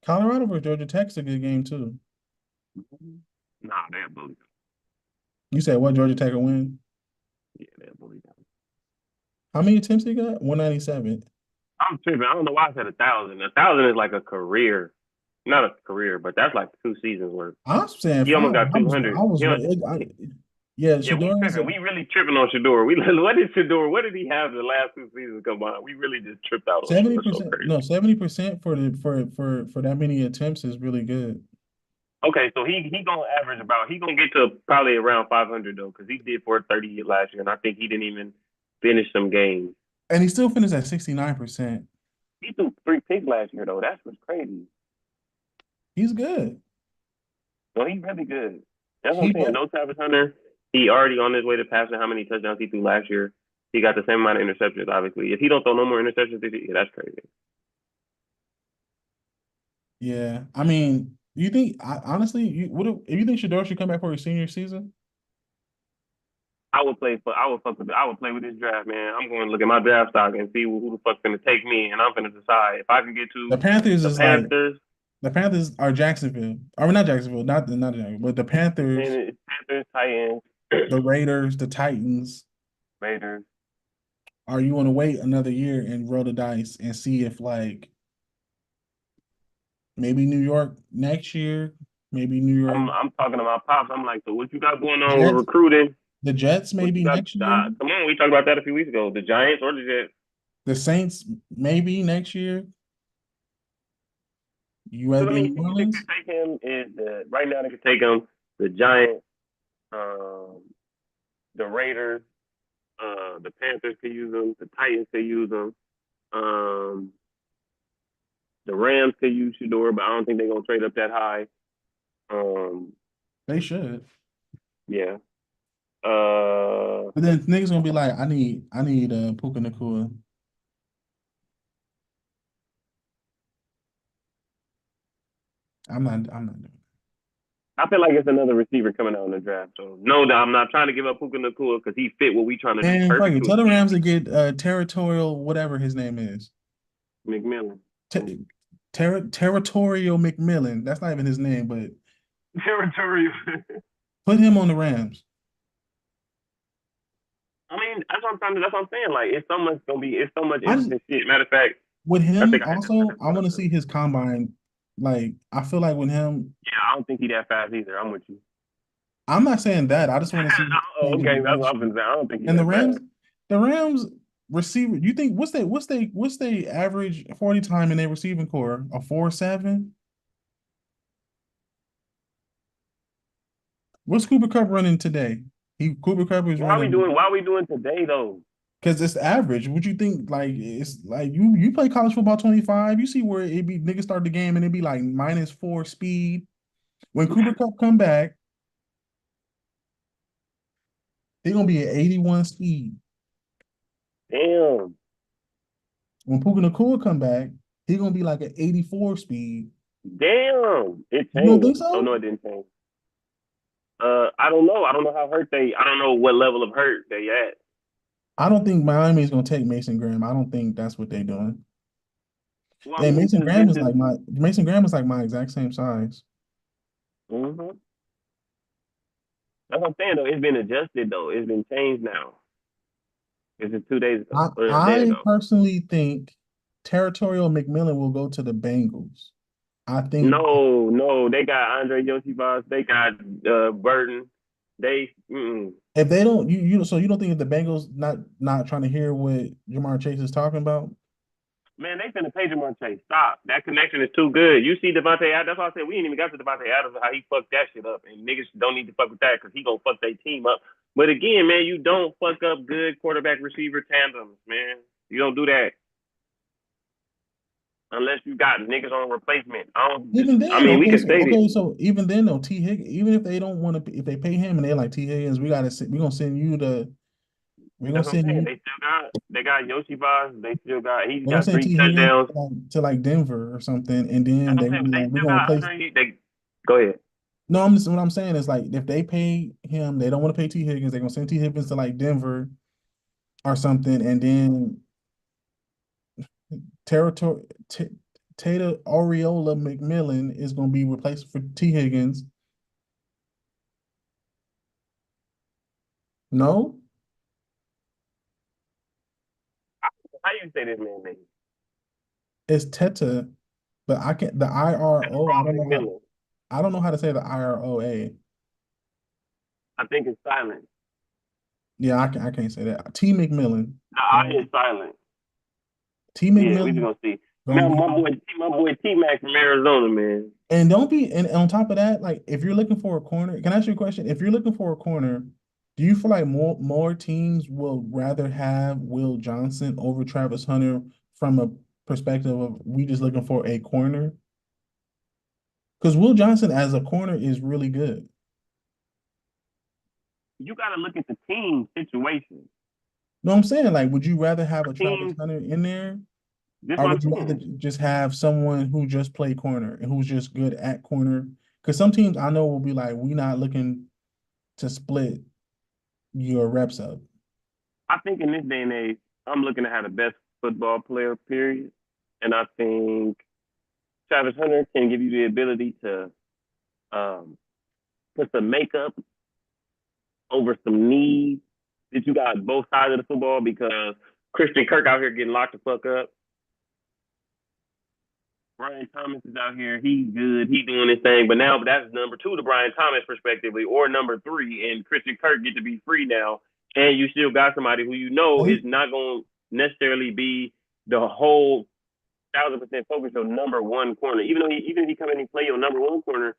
Colorado versus Georgia Tech's a good game too. Nah, they're bully. You said what Georgia Tech will win? Yeah, they're bully. How many attempts they got? 197. I'm tripping. I don't know why I said 1,000. 1,000 is like a career, not a career, but that's like 2 seasons worth. I was saying He almost five. got I was 200. I was You know, yeah, yeah, we Shador is tripping. We really tripping on Shador. What did Shador? What did he have the last 2 seasons combined? We really just tripped out on him. That's so 70%. crazy. No, 70% for that many attempts is really good. Okay, so he gonna average about he gonna get to probably around 500 though, because he did 430 last year, and I think he didn't even finish some games. And he still finished at 69%. He threw 3 picks last year though. That's what's crazy. He's good. So he's really good. That's what I'm He saying. but No Travis Hunter. He already on his way to passing how many touchdowns he threw last year. He got the same amount of interceptions, obviously. If he don't throw no more interceptions this year, yeah, that's crazy. Yeah, I mean, you think honestly, if you think Shador should come back for his senior season? I would play with this draft, man. I'm going to look at my draft stock and see who the fuck's gonna take me, and I'm gonna decide if I can get The to Panthers the is like Panthers the Panthers are Jacksonville, or not Jacksonville, not Jacksonville, but the and Panthers, it's Panthers, Titans, the Raiders, the Titans. Raiders. Are you want to wait another year and roll the dice and see if like maybe New York next year, maybe New York I'm talking to my pops. I'm like, so what you got going on with Jets, recruiting? the Jets What you maybe got? next year, Come on, we talked about that a few weeks ago. The Giants or the Jets. the Saints maybe next year. You rather Because I be in mean, New teams that Orleans? could take him is right now they could take him the Giants, um, the Raiders, the Panthers could use him, the Titans could use him, um, the Rams could use Shador, but I don't think they're gonna trade up that high. Um, They should. yeah. Uh, But then niggas gonna be like, I need Puka Nakua. I'm not doing I feel like it's another receiver coming out in the draft. So no, I'm not trying to give up Puka Nakua because he fit what we trying to it. do And fuck perfect it. to a Tell the T. Rams to get territorial, whatever his name is. McMillan. T- Territorial McMillan. That's not even his name, but Territorial. put him on the Rams. I mean, that's what I'm saying. Like, it's so much I just interesting shit. Matter of fact, with I him think I had also, I want to this. see his combine. Like, I feel like with him, Yeah, I don't think he that fast either. I'm with you. I'm not saying that. I just want to see him Oh, change of okay, that's what I'm direction. gonna say. I don't think he And that fast. The Rams receiver, you think what's they average 40 time in their receiving core? A 4.7? What's Cooper Cup running today? Cooper Cup is running Why are we doing today though? because it's average. Would you think like it's like you play college football 25, you see where it be niggas start the game and it be like -4 speed. When Cooper Cup come back, they're gonna be at 81 speed. Damn, When Puka Nakua come back, he gonna be like an 84 speed. damn, it You don't think changed. Oh so? no, it didn't change. I don't know. I don't know how hurt they. I don't know what level of hurt they at. I don't think Miami is gonna take Mason Graham. I don't think that's what they're doing. Well, I And mean, this is. Mason Graham is like my exact same size. Mm-hmm. That's what I'm saying though. It's been adjusted though. It's been changed now. This is 2 days ago or a day I ago. personally think Territorial McMillan will go to the Bengals. I think No, they got Andre Yosivas. They got Burton. Mm-mm. if they don't, so you don't think if the Bengals not trying to hear what Jamar Chase is talking about? Man, they finna pay Jamar Chase. Stop. That connection is too good. You see Devontae Adams. That's why I said we ain't even got to Devontae Adams how he fucked that shit up. And niggas don't need to fuck with that because he gonna fuck their team up. But again, man, you don't fuck up good quarterback receiver tandems, man. You don't do that unless you got niggas on replacement. Even I then, mean, we can say this. so even then though, T Higgins, even if they don't want to, if they pay him and they're like T Higgins, we're gonna send you the, we're gonna That's what I'm send saying. you, They got Yoshi Vaz. He's we're gonna got send three T Higgins touchdowns. to like Denver or something, and then That's what they I'm saying. gonna be But they like, we're still gonna got replace. Andre. They go ahead. No, I'm just what I'm saying is like if they pay him, they don't want to pay T Higgins, they're gonna send T Higgins to like Denver or something, and then territory. Tater Aureola McMillan is going to be replaced for T. Higgins. No, How you say this man name? it's Teta, but I can't. The IRO. I don't know how. McMillan. I don't know how to say the IROA. I think it's silent. Yeah, I can't say that. T. McMillan. The I is silent. T. Yeah, we just McMillan gonna see. gonna Man, be. my boy T Mac from Arizona, man. And don't be. And on top of that, like if you're looking for a corner, can I ask you a question? If you're looking for a corner, do you feel like more teams will rather have Will Johnson over Travis Hunter from a perspective of we just looking for a corner? Because Will Johnson as a corner is really good. You gotta look at the team situation. No, I'm saying like, would you rather have a Travis Team, Hunter in there, this or what I'm would you rather saying. just have someone who just play corner and who's just good at corner? Because some teams I know will be like, we not looking to split your reps up. I think in this day and age, I'm looking to have the best football player, period. And I think Travis Hunter can give you the ability to um, put some makeup over some needs that you got both sides of the football because Christian Kirk out here getting locked the fuck up. Brian Thomas is out here. He's good. He doing his thing. But now that's number two to Brian Thomas, respectively, or number three. And Christian Kirk get to be free now. And you still got somebody who you know is Right? not going to necessarily be the whole 1,000% focused on number one corner. Even if he come in and play your number one corner,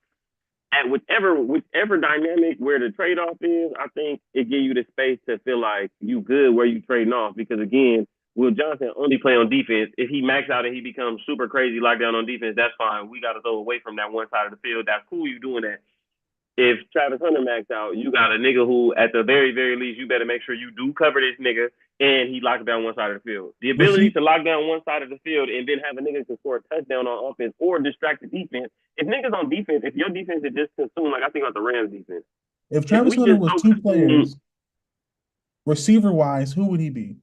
at whichever dynamic where the trade off is, I think it gives you the space to feel like you good where you trading off. Because again, Will Johnson only play on defense. If he max out and he becomes super crazy lockdown on defense, that's fine. We got to throw away from that one side of the field. That's cool. You doing that. If Travis Hunter maxed out, you got a nigga who, at the very, very least, you better make sure you do cover this nigga and he locks down one side of the field. The But ability see, to lock down one side of the field and then have a nigga to score a touchdown on offense or distract the defense. If niggas on defense, if your defense is just consumed, like I think about the Rams defense, if if Travis we Hunter just was so two consumed, players, receiver wise, who would he be?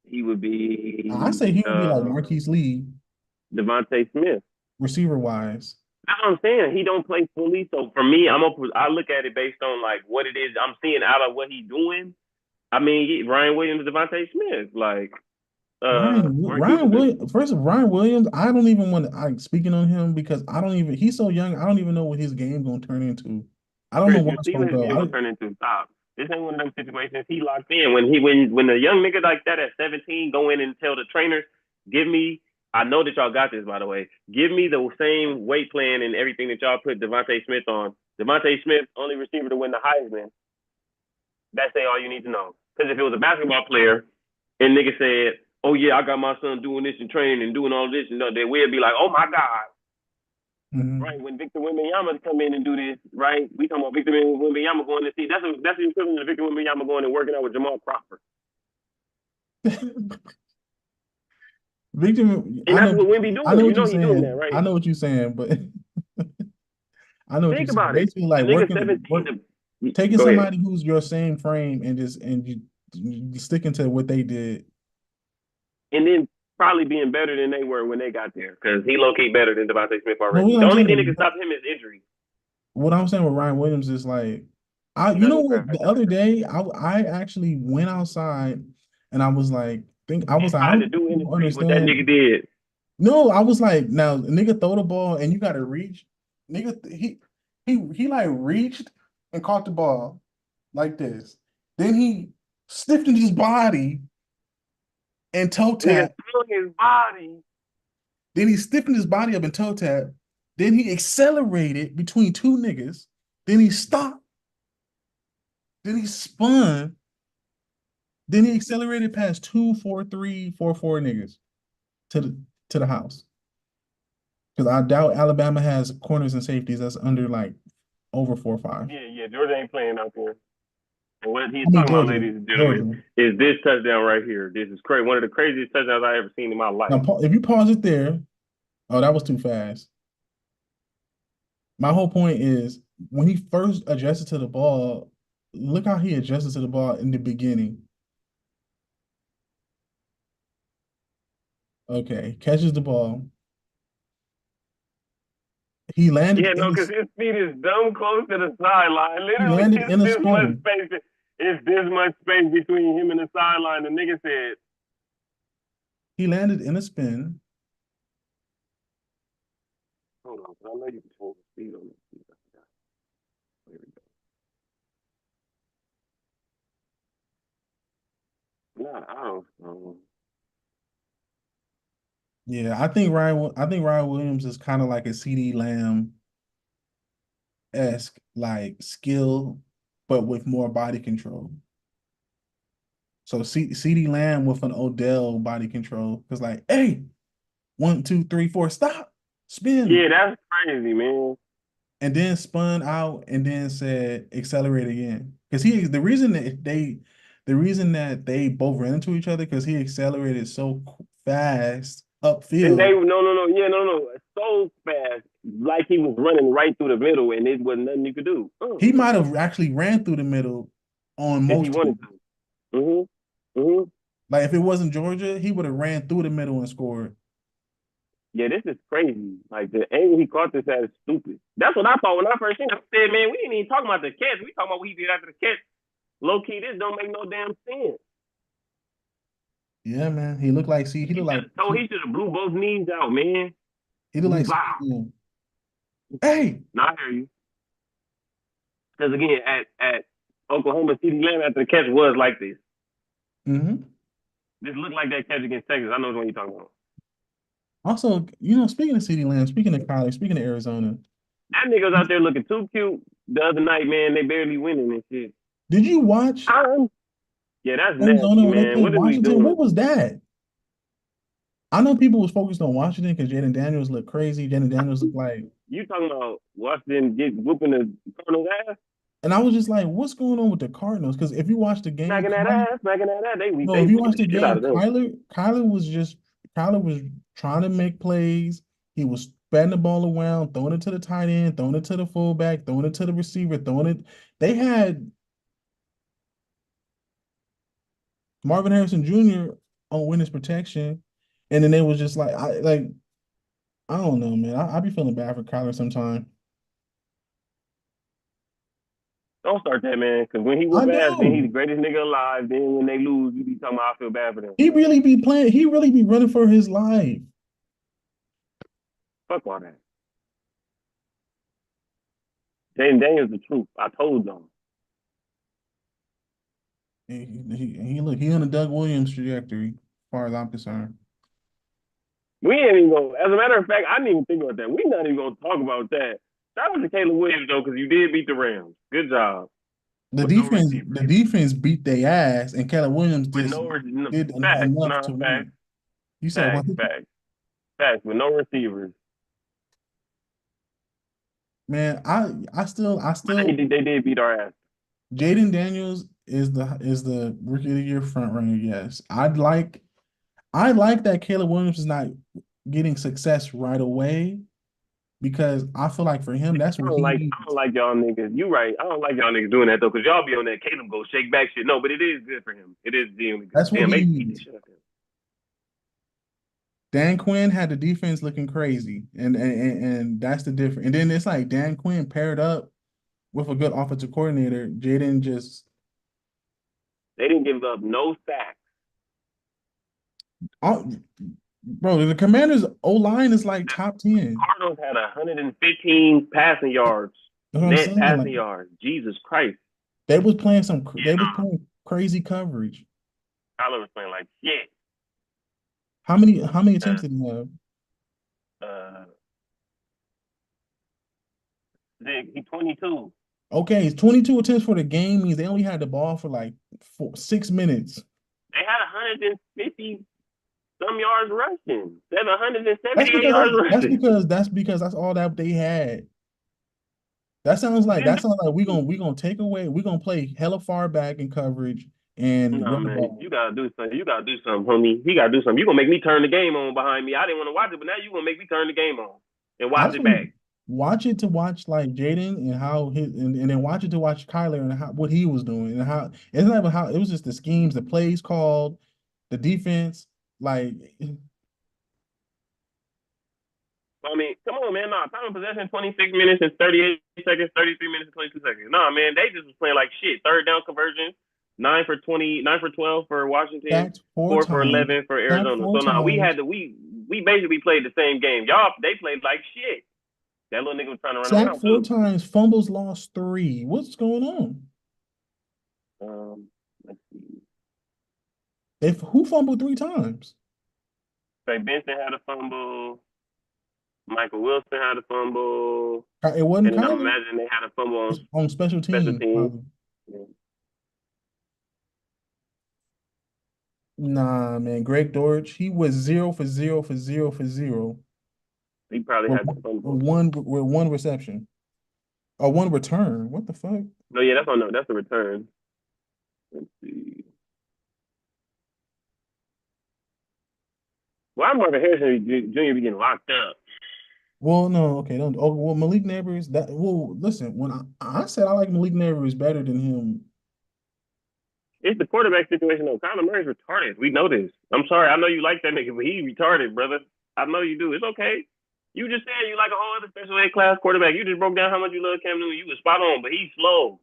he would I be say he would be like Marquise Lee. Devontae Smith. receiver wise. That's what I'm saying. He don't play fully. So for me, I look at it based on like what it is I'm seeing out of what he's doing. I mean, Ryan Williams, Devontae Smith, like Mark Ryan Houston. Williams. First of Ryan Williams, I don't even want to. I'm speaking on him because I don't even. He's so young. I don't even know what his game gonna turn into. I don't know Chris, what you it's see gonna what his go. game gonna turn into. Stop. This ain't one of them situations. He locked in when a young nigga like that at 17 go in and tell the trainers, give me. I know that y'all got this, by the way. Give me the same weight plan and everything that y'all put Devontae Smith on. Devontae Smith, only receiver to win the Heisman. That's all you need to know. Because if it was a basketball player and nigga said, "Oh yeah, I got my son doing this and training and doing all this," then we'd be like, "Oh my god." Mhm. Right, when Victor Wembanyama come in and do this, right? We talking about Victor Wembanyama going to see. That's the equivalent of Victor Wembanyama going and working out with Jamal Crawford. Victor, And that's what Wemby I doing. know You what you're know he doing that, saying. right? I know what you're saying, but I know what you're Think saying. about it. Basically, The like nigga 17 taking go ahead. somebody who's your same frame and you sticking to what they did. And then probably being better than they were when they got there. Because he low key better than Devontae Smith But already. what The I'm only thing that saying, can stop him is injury. what I'm saying with Ryan Williams is like, you know Nothing what? The other day, I actually went outside and I was like, I Tried don't to think do in the people street what that understand. nigga did. No, I was like, now nigga throw the ball and you got to reach. Nigga, he like reached and caught the ball like this. Then he stiffened his body and toe Nigga tap. threw his body. Then he stiffened his body up and toe tap. Then he accelerated between two niggas. Then he stopped. Then he spun. Then he accelerated past 2, 4, 3, 4, 4 niggas to the house. Because I doubt Alabama has corners and safeties that's under like over 4 or 5. Yeah. Georgia ain't playing out there. And what he's I mean talking about, Georgia. ladies and gentlemen, Georgia. is this touchdown right here. This is crazy. One of the craziest touchdowns I ever seen in my life. Now if you pause it there, oh, that was too fast. My whole point is when he first adjusted to the ball, look how he adjusted to the ball in the beginning. Okay, catches the ball. He landed Yeah, in no, because his feet is dumb close to the sideline. he Literally, landed it's in a this much spin. space. It's this much space between him and the sideline. The nigga said, He landed in a spin. "Hold on, I know you can hold the speed on this." There we go. Nah, I don't know. Yeah, I think Ryan Williams is kind of like a CD Lamb-esque like skill, but with more body control. So CD Lamb with an Odell body control. Because like, hey, 1, 2, 3, 4, stop, Yeah, spin. that's crazy, man. And then spun out and then said accelerate again. Because the reason that they both ran into each other because he accelerated so fast And they upfield. yeah, no, so fast, like he was running right through the middle, and it wasn't nothing you could do. He might have actually ran through the middle on If he most wanted teams. to. Mm-hmm. Like if it wasn't Georgia, he would have ran through the middle and scored. Yeah, this is crazy. Like the angle he caught this at is stupid. That's what I thought when I first seen it. I said, man, we ain't even talking about the catch. We talking about what he did after the catch. Low key, this don't make no damn sense. Yeah, man. He looked like he looked like He should have blew both knees out, man. he looked like Wow. hey. Now I hear you. Because again, at Oklahoma, CD Lamb after the catch was like this. Mm-hmm. This looked like that catch against Texas. I know what you're talking about. Also, speaking of CD Lamb, speaking of college, speaking of Arizona, That nigga was out there looking too cute the other night, man. They barely winning and shit. did you watch Yeah, that's nasty, Arizona when they man. played What are we Washington? doing? What was that? I know people was focused on Washington because Jaden Daniels looked crazy. Jaden Daniels looked like, You talking about Washington get whooping the Cardinals ass? and I was just like, what's going on with the Cardinals? Because if you watch the game, Smacking that ass. no, They if you beat watch the the shit out game, of them. Kyler was trying to make plays. He was spreading the ball around, throwing it to the tight end, throwing it to the fullback, throwing it to the receiver, throwing it. They had Marvin Harrison Jr. on witness protection, and then they was just like, I don't know, man. I be feeling bad for Kyler sometimes. Don't start that, man. Because when he I whoop ass, then he the do. greatest nigga alive. Then when they lose, you be talking about I feel bad for them. He really be playing. He really be running for his life. Fuck all that. Jaden Daniels the truth. I told them. He look. He on the Doug Williams trajectory, as far as I'm concerned. We ain't even gonna. As a matter of fact, I didn't even think about that. We not even gonna talk about that. Shout out to Caleb Williams though, because you did beat the Rams. Good job The with no defense, receivers. the defense beat their ass, and Caleb Williams With just no, no did facts, enough no to facts, win. You said what? facts, facts, facts. With no receivers, Man, I but still they did beat our ass. Jaden Daniels is the rookie of the year front runner. Yes, I like that Caleb Williams is not getting success right away because I feel like for him that's what he I don't needs. like y'all niggas. You right. I don't like y'all niggas doing that though, because y'all be on that Caleb go shake back shit. No, but it is good for him. It is genuinely good. That's what Damn, he they beat the needs. shit out of him. Dan Quinn had the defense looking crazy, and that's the difference. And then it's like Dan Quinn paired up with a good offensive coordinator. Jaden just, They didn't give up no sacks. oh, bro, the Commanders' O line is like The top 10. Cardinals had 115 passing yards, That's what I'm net saying. Like passing yards. Jesus Christ. they was Yeah, playing crazy coverage. Tyler was playing like shit. How many attempts Uh, did he have? uh, he 22. Okay, it's 22 attempts for the game means they only had the ball for like 6 minutes. They had 150 some yards rushing. They had That's 178 because yards rushing. that's all that they had. That sounds like we gonna take away, we're gonna play hella far back in coverage and No run the man, ball. you gotta do something. You gotta do something, homie. He gotta do something. You gonna make me turn the game on behind me. I didn't want to watch it, but now you gonna make me turn the game on and I watch just it want back. to watch it to watch like Jaden and how and then watch it to watch Kyler and how what he was doing and how it's not even how it was just the schemes, the plays called, the defense. Like I mean, come on, man. Nah, time of possession 26 minutes and 38 seconds, 33 minutes and 22 seconds. Nah, man, they just was playing like shit. Third down conversion, 9 for 12 for Washington, sacked four 4 for times, 11 for sacked Arizona. four So nah, times, we basically played the same game. Y'all they played like shit. That little nigga was trying to run sacked around four too. times, fumbles lost three. What's going on? Let's see. If who fumbled three times? Trey Benson had a fumble. Michael Wilson had a fumble. It wasn't And then I'm Kyler. imagining they had a fumble on It's on special special teams, teams. probably. Yeah. Nah, man. Greg Dortch, he was 0 for 0 for 0 for 0 He probably with had the fumble. one reception or one return. What the fuck? No, yeah, that's on no, that's a return. Let's see. Why Marvin Harrison Jr. be getting locked up? Well, no, okay, don't. Oh, well, Malik Neighbors. That well, listen. When I said I like Malik Neighbors better than him, It's the quarterback situation though. Kyler Murray's retarded. We know this. I'm sorry. I know you like that nigga, but he retarded, brother. I know you do. It's okay. You just said you like a whole other special ed class quarterback. You just broke down how much you love Cam Newton. You was spot on, but he's slow.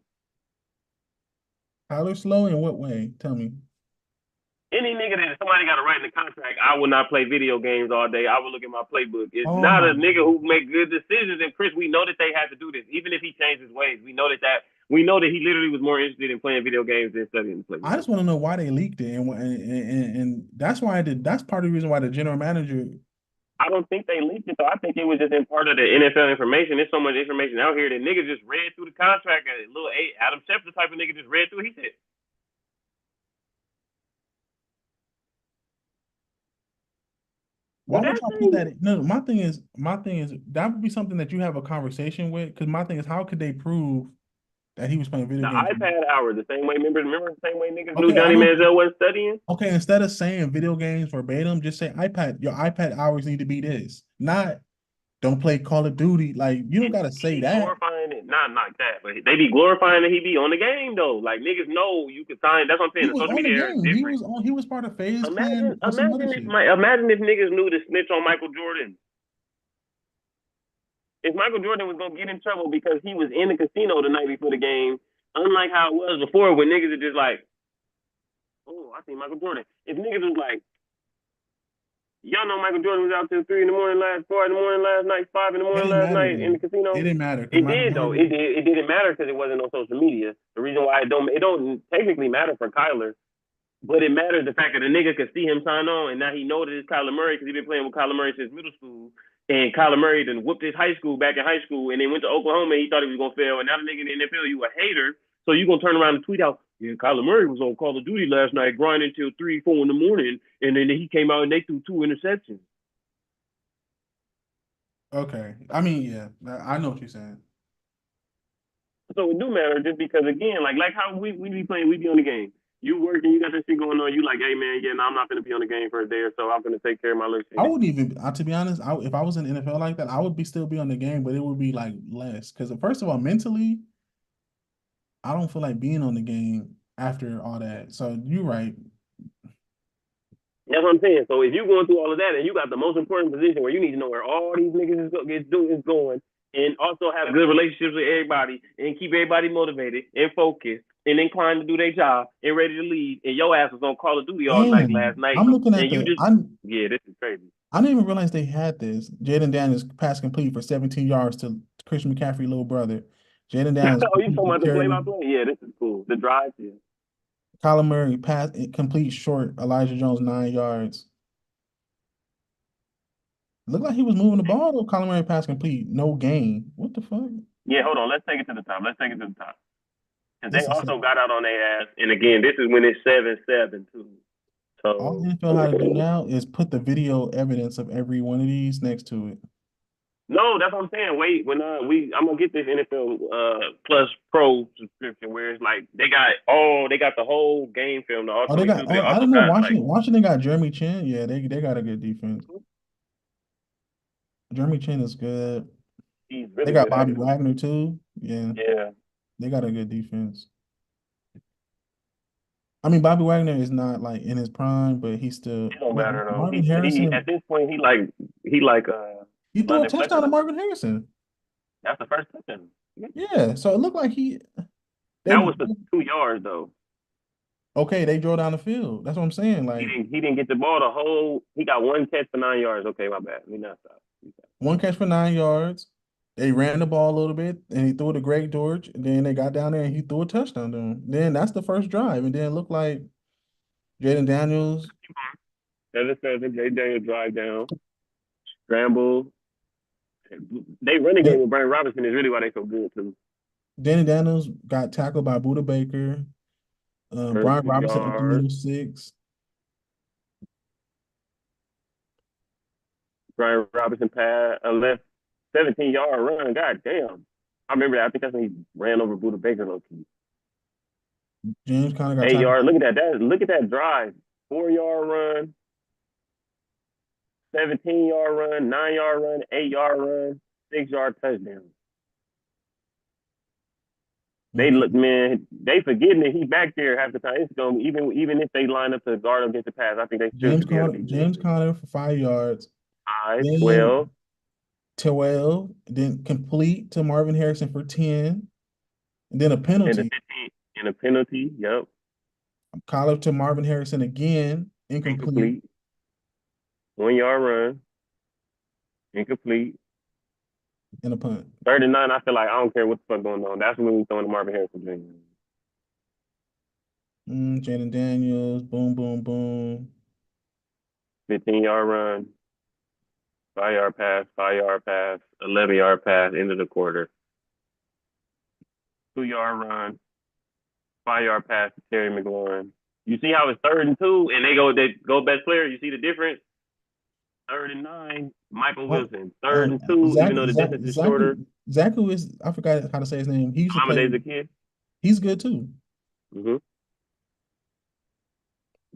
Tyler Slow in what way? Tell me. Any nigga that somebody got to write in the contract, I will not play video games all day. I will look at my playbook. It's Oh not my a nigga who make good decisions. And Chris, we know that they had to do this, even if he changed his ways. We know that he literally was more interested in playing video games than studying the playbook. I just want to know why they leaked it, and that's why I did. That's part of the reason why the general manager. I don't think they leaked it though. I think it was just in part of the NFL information. There's so much information out here that niggas just read through the contract. A little Adam Schefter type of nigga just read through. He said, "Do Why would that y'all put thing." that in? No, my thing is that would be something that you have a conversation with. Because my thing is, how could they prove that he was playing video The games? iPad hour, the same way. Remember the same way niggas knew Okay, I Johnny don't. Manziel wasn't studying. Okay, instead of saying video games verbatim, just say iPad. Your iPad hours need to be this. Not don't play Call of Duty. Like you don't gotta He say be that. glorifying it, not like that, but they be glorifying that he be on the game though. Like niggas know you can sign. That's what I'm saying. He The was social on the media era is game. He different. was on. He was part of Phase Imagine, Clan or some other shit. imagine if niggas knew to snitch on Michael Jordan. if Michael Jordan was gonna get in trouble because he was in the casino the night before the game, unlike how it was before when niggas are just like, oh, I see Michael Jordan. If niggas was like, y'all know Michael Jordan was out till 3 in the morning last, 4 in the morning last night, 5 in the morning It didn't last matter night in though. the casino. It didn't matter because It Michael did though. It Jordan. did. It didn't matter because it wasn't on social media. The reason why it don't technically matter for Kyler, but it matters the fact that a nigga could see him sign on, and now he know that it's Kyler Murray because he been playing with Kyler Murray since middle school. And Kyler Murray then whooped his high school back in high school, and then went to Oklahoma. And he thought he was gonna fail, and now the nigga in the NFL, you a hater, so you gonna turn around and tweet out, yeah, Kyler Murray was on Call of Duty last night, grinding till 3, 4 in the morning, and then he came out and they threw 2 interceptions. Okay, I mean, yeah, I know what you're saying. So it do matter just because again, like how we be playing, we be on the game. You working, you got that shit going on. You like, hey man, yeah, no, I'm not gonna be on the game for a day or so. I'm gonna take care of my little I shit. wouldn't even, to be honest, if I was in the NFL like that, I would be still be on the game, but it would be like less. Because first of all, mentally, I don't feel like being on the game after all that. So you're right. That's what I'm saying. So if you're going through all of that and you got the most important position where you need to know where all these niggas is going, and also have good relationships with everybody and keep everybody motivated and focused and inclined to do their job and ready to lead, and your ass was on Call of Duty all night last And night, I'm looking at and you the just yeah, this is crazy. I didn't even realize they had this. Jaden Daniels pass complete for 17 yards to Christian McCaffrey, little brother. Jaden Daniels Oh, you talking complete about to the play Terry. by play? Yeah, this is cool. The drive, yeah. Kyler Murray pass complete short. Elijah Jones 9 yards. Looked like he was moving the ball though. Kyler Murray pass complete, no gain. What the fuck? Yeah, hold on. Let's take it to the top. Let's take it to the top. Because they This is also got out on their ass. And again, this is when it's 7-7 too. all So NFL how to do now is put the video evidence of every one of these next to it. no, that's what I'm saying. Wait, when I'm gonna get this NFL Plus Pro subscription where it's like they got the whole game film, the all Oh, they got. 22, but Oh, they I also don't know. got like Washington got Jeremy Chin. Yeah, they got a good defense. Jeremy Chin is good. he's They really got good Bobby actually. Wagner too. Yeah, Yeah. they got a good defense. I mean, Bobby Wagner is not like in his prime, but he's still It don't like matter though. Marvin He at Harrison. this point he like He threw a London Fletcher touchdown to now. Marvin Harrison. That's the first touchdown. Yeah, so it looked like they That was for 2 yards though. okay. They drove down the field. That's what I'm saying. Like He didn't get the ball the whole. He got one catch for 9 yards. Okay, my bad. Let me not stop. one catch for 9 yards. They ran the ball a little bit, and he threw it to Greg George. And then they got down there, and he threw a touchdown to him. Then that's the first drive, and then it looked like Jaden Daniels. Seven seven. Jay Daniel drive down, scramble. They running game with Brian Robinson is really why they so good too. Danny Daniels got tackled by Buda Baker. First Brian Robinson up the 2 yards. middle 6. Brian Robinson pass a left 17-yard run. God damn. I remember that. I think that's when he ran over Buda Baker low key. James Conner got 8 tackled. yard. Look at that. Look at that drive. 4 yard run, 17-yard run, 9 yard run, 8 yard run, 6 yard touchdown. They Okay. look, man. They forgetting that he back there half the time. It's gonna even if they line up to guard him against the pass, I think they still should be able to be good. James Conner for 5 yards. 5, Then 12, 12. Then complete to Marvin Harrison for 10. And then a and a penalty. 15, and a penalty. Yep, Collar to Marvin Harrison again. Incomplete. incomplete. 1 yard run, incomplete. And a punt. 39. I feel like I don't care what the fuck going on. That's when we throwing the Marvin Harrison Jr. Jaden Daniels. Boom, boom, boom. 15-yard run, 5 yard pass, 5 yard pass, 11 yard pass, end of the quarter. 2 yard run, 5 yard pass to Terry McLaurin. You see how it's 3rd and 2, and they go best player. You see the difference. 3rd and 9, Michael What? Wilson. 3rd and 2, even though the distance is shorter. Zach, who is, I forgot how to say his name. He used to play. Amade's a kid. He's good too. Mm-hmm.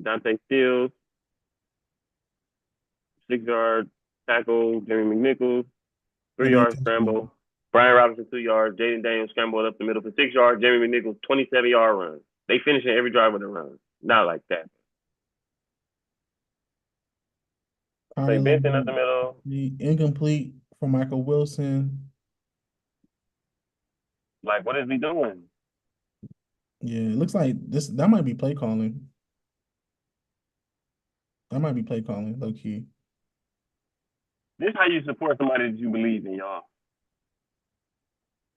Dante Steele, 6 yard tackle. Jeremy McNichols, And 3 yard scramble. Brian Robinson, 2 yards. Jaden Daniels scrambled up the middle for 6 yards. Jeremy McNichols, 27-yard run. They finishing every drive with a run. Not like that. Trey Benson up the middle. The incomplete for Michael Wilson. Like, what is he doing? Yeah, it looks like that might be play calling. That might be play calling, low key. This how you support somebody that you believe in, y'all.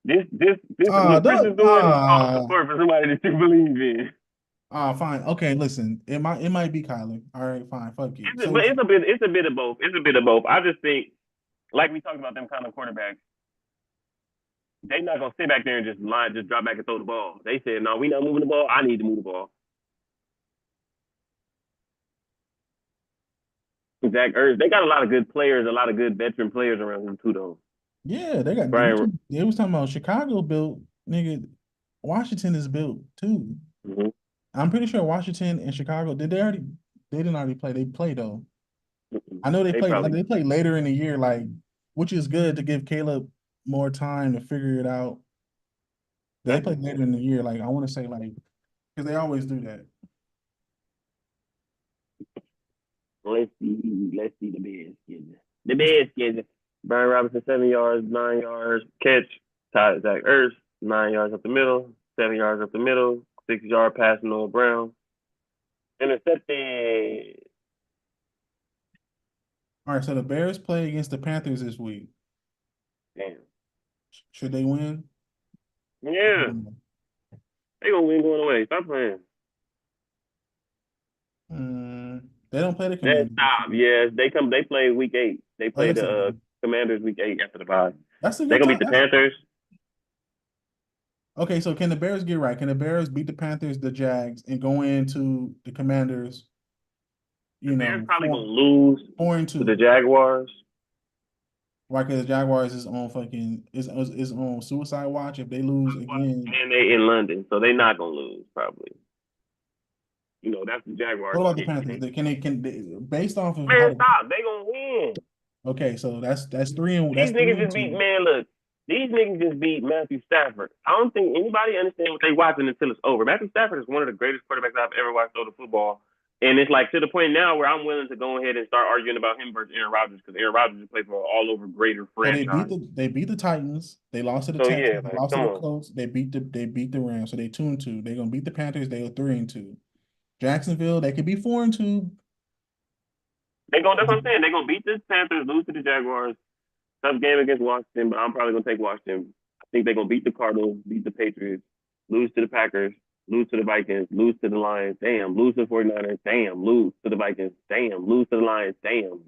This Ah, what Chris is doing is called support for somebody that you believe in. fine. Okay, listen. It might be Kyler. All right, fine. Fuck it. But So it's a bit of both. It's a bit of both. I just think, like we talked about them kind of quarterbacks, they not gonna sit back there and just drop back and throw the ball. They said, no, we not moving the ball. I need to move the ball. Zach Ertz, they got a lot of good players, a lot of good veteran players around him too, though. yeah, they got. Brian, They was talking about Chicago built, nigga. Washington is built too. mm-hmm. I'm pretty sure Washington and Chicago did they already? They didn't already play. They played though. Mm-hmm. I know they They played. probably They played later in the year, like which is good to give Caleb more time to figure it out. They that's played later in the year. Like I want to say, like because they always do that. let's see the Bears. The Bears. Brian Robinson 7 yards, 9 yards catch. Zach Ertz 9 yards up the middle, 7 yards up the middle, 6 yard pass to Noah Brown. Intercepted. All right, so the Bears play against the Panthers this week. Damn. Should they win? Yeah, they gonna win going away. Stop playing. They don't play the Then Commanders. stop. Yes, they come. They play week 8. They Oh, play yes, they the do. Commanders week 8 after the bye. That's a They good gonna beat time. the Panthers. Okay, so can the Bears get right? Can the Bears beat the Panthers, the Jags, and go into the Commanders? The Bears probably gonna Four, lose 4-2. to the Jaguars. Why? Because the Jaguars is on is on suicide watch. If they lose again, And they in London, so they not gonna lose probably. That's the what Jaguars about the shit Panthers? game. Can they based off of how Man, the stop. They gonna win. okay? So that's three and These that's three niggas and just beat, two. man, look. These niggas just beat Matthew Stafford. I don't think anybody understands what they watching until it's over. Matthew Stafford is one of the greatest quarterbacks I've ever watched throw the football. And it's like to the point now where I'm willing to go ahead and start arguing about him versus Aaron Rodgers because Aaron Rodgers just plays for an all over greater So franchise. they beat the Titans. They lost to the So yeah, Texans. They like lost to come the on. Colts. They beat the Rams. So they 2-2. They're gonna beat the Panthers. They are 3-2. Jacksonville, they could be 4-2. That's what I'm saying. They're gonna beat the Panthers, lose to the Jaguars. Tough game against Washington, but I'm probably gonna take Washington. I think they're gonna beat the Cardinals, beat the Patriots, lose to the Packers, lose to the Vikings, lose to the Lions, damn, lose to the 49ers, damn, lose to the Vikings, damn, lose to the Lions, damn,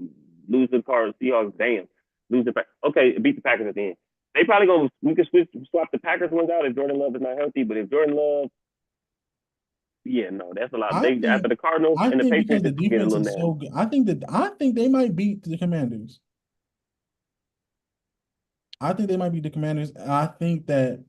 lose to the Cardinals, Seahawks, damn, lose to okay, beat the Packers at the end. They probably gonna we could swap the Packers ones out if Jordan Love is not healthy, but if Jordan Love, yeah, no, that's a lot. I They after think the Cardinals I and the think Patriots, because the it's gonna get a defense little is so nasty. good. I think they might beat the Commanders. I think they might beat the Commanders. I think that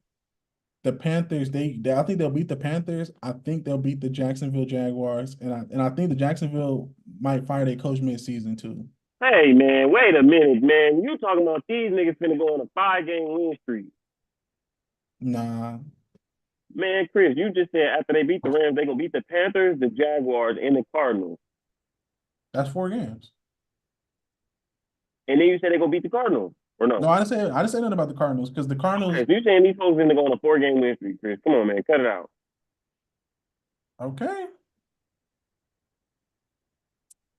the Panthers, I think they'll beat the Panthers. I think they'll beat the Jacksonville Jaguars, and I think the Jacksonville might fire their coach mid-season too. Hey man, wait a minute, man. You talking about these niggas finna go on a 5 game win streak. Nah, Man, Chris, you just said after they beat the Rams, they gonna beat the Panthers, the Jaguars, and the Cardinals. that's 4 games. And then you said they gonna beat the Cardinals. Or No, no? I didn't say nothing about the Cardinals because the Cardinals. Okay, so you saying these folks finna go on a 4 game win streak, Chris. Come on, man, cut it out. Okay,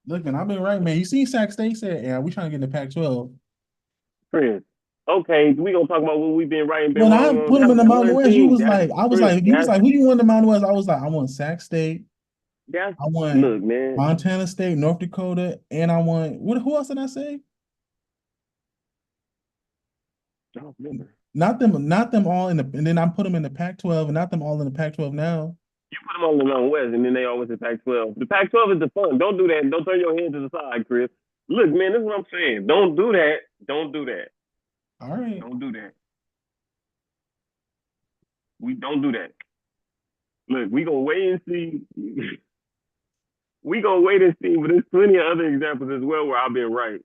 look, man, I've been right, man. You see, Sac State said, "Yeah, we trying to get in the Pac-12." Chris. Okay, we gonna talk about what we've been right and been When I wrong on. put him That's in the Mountain one West, you thing. was That's like, I was Chris, like, you was that's like, who you want in the Mountain West? I was like, I want Sac State, that's I want look, man. Montana State, North Dakota, and I want Who else did I say? I don't remember. Not them all and then I put them in the Pac-12, and not them all in the Pac-12 now. You put them on the Mountain West, and then they always the Pac-12. The Pac-12 is the fun. Don't do that. Don't turn your head to the side, Chris. Look, man, this is what I'm saying. Don't do that. Don't do that. All right. Don't do that. We don't do that. Look, we gonna wait and see. We gonna wait and see, but there's plenty of other examples as well where I've been right.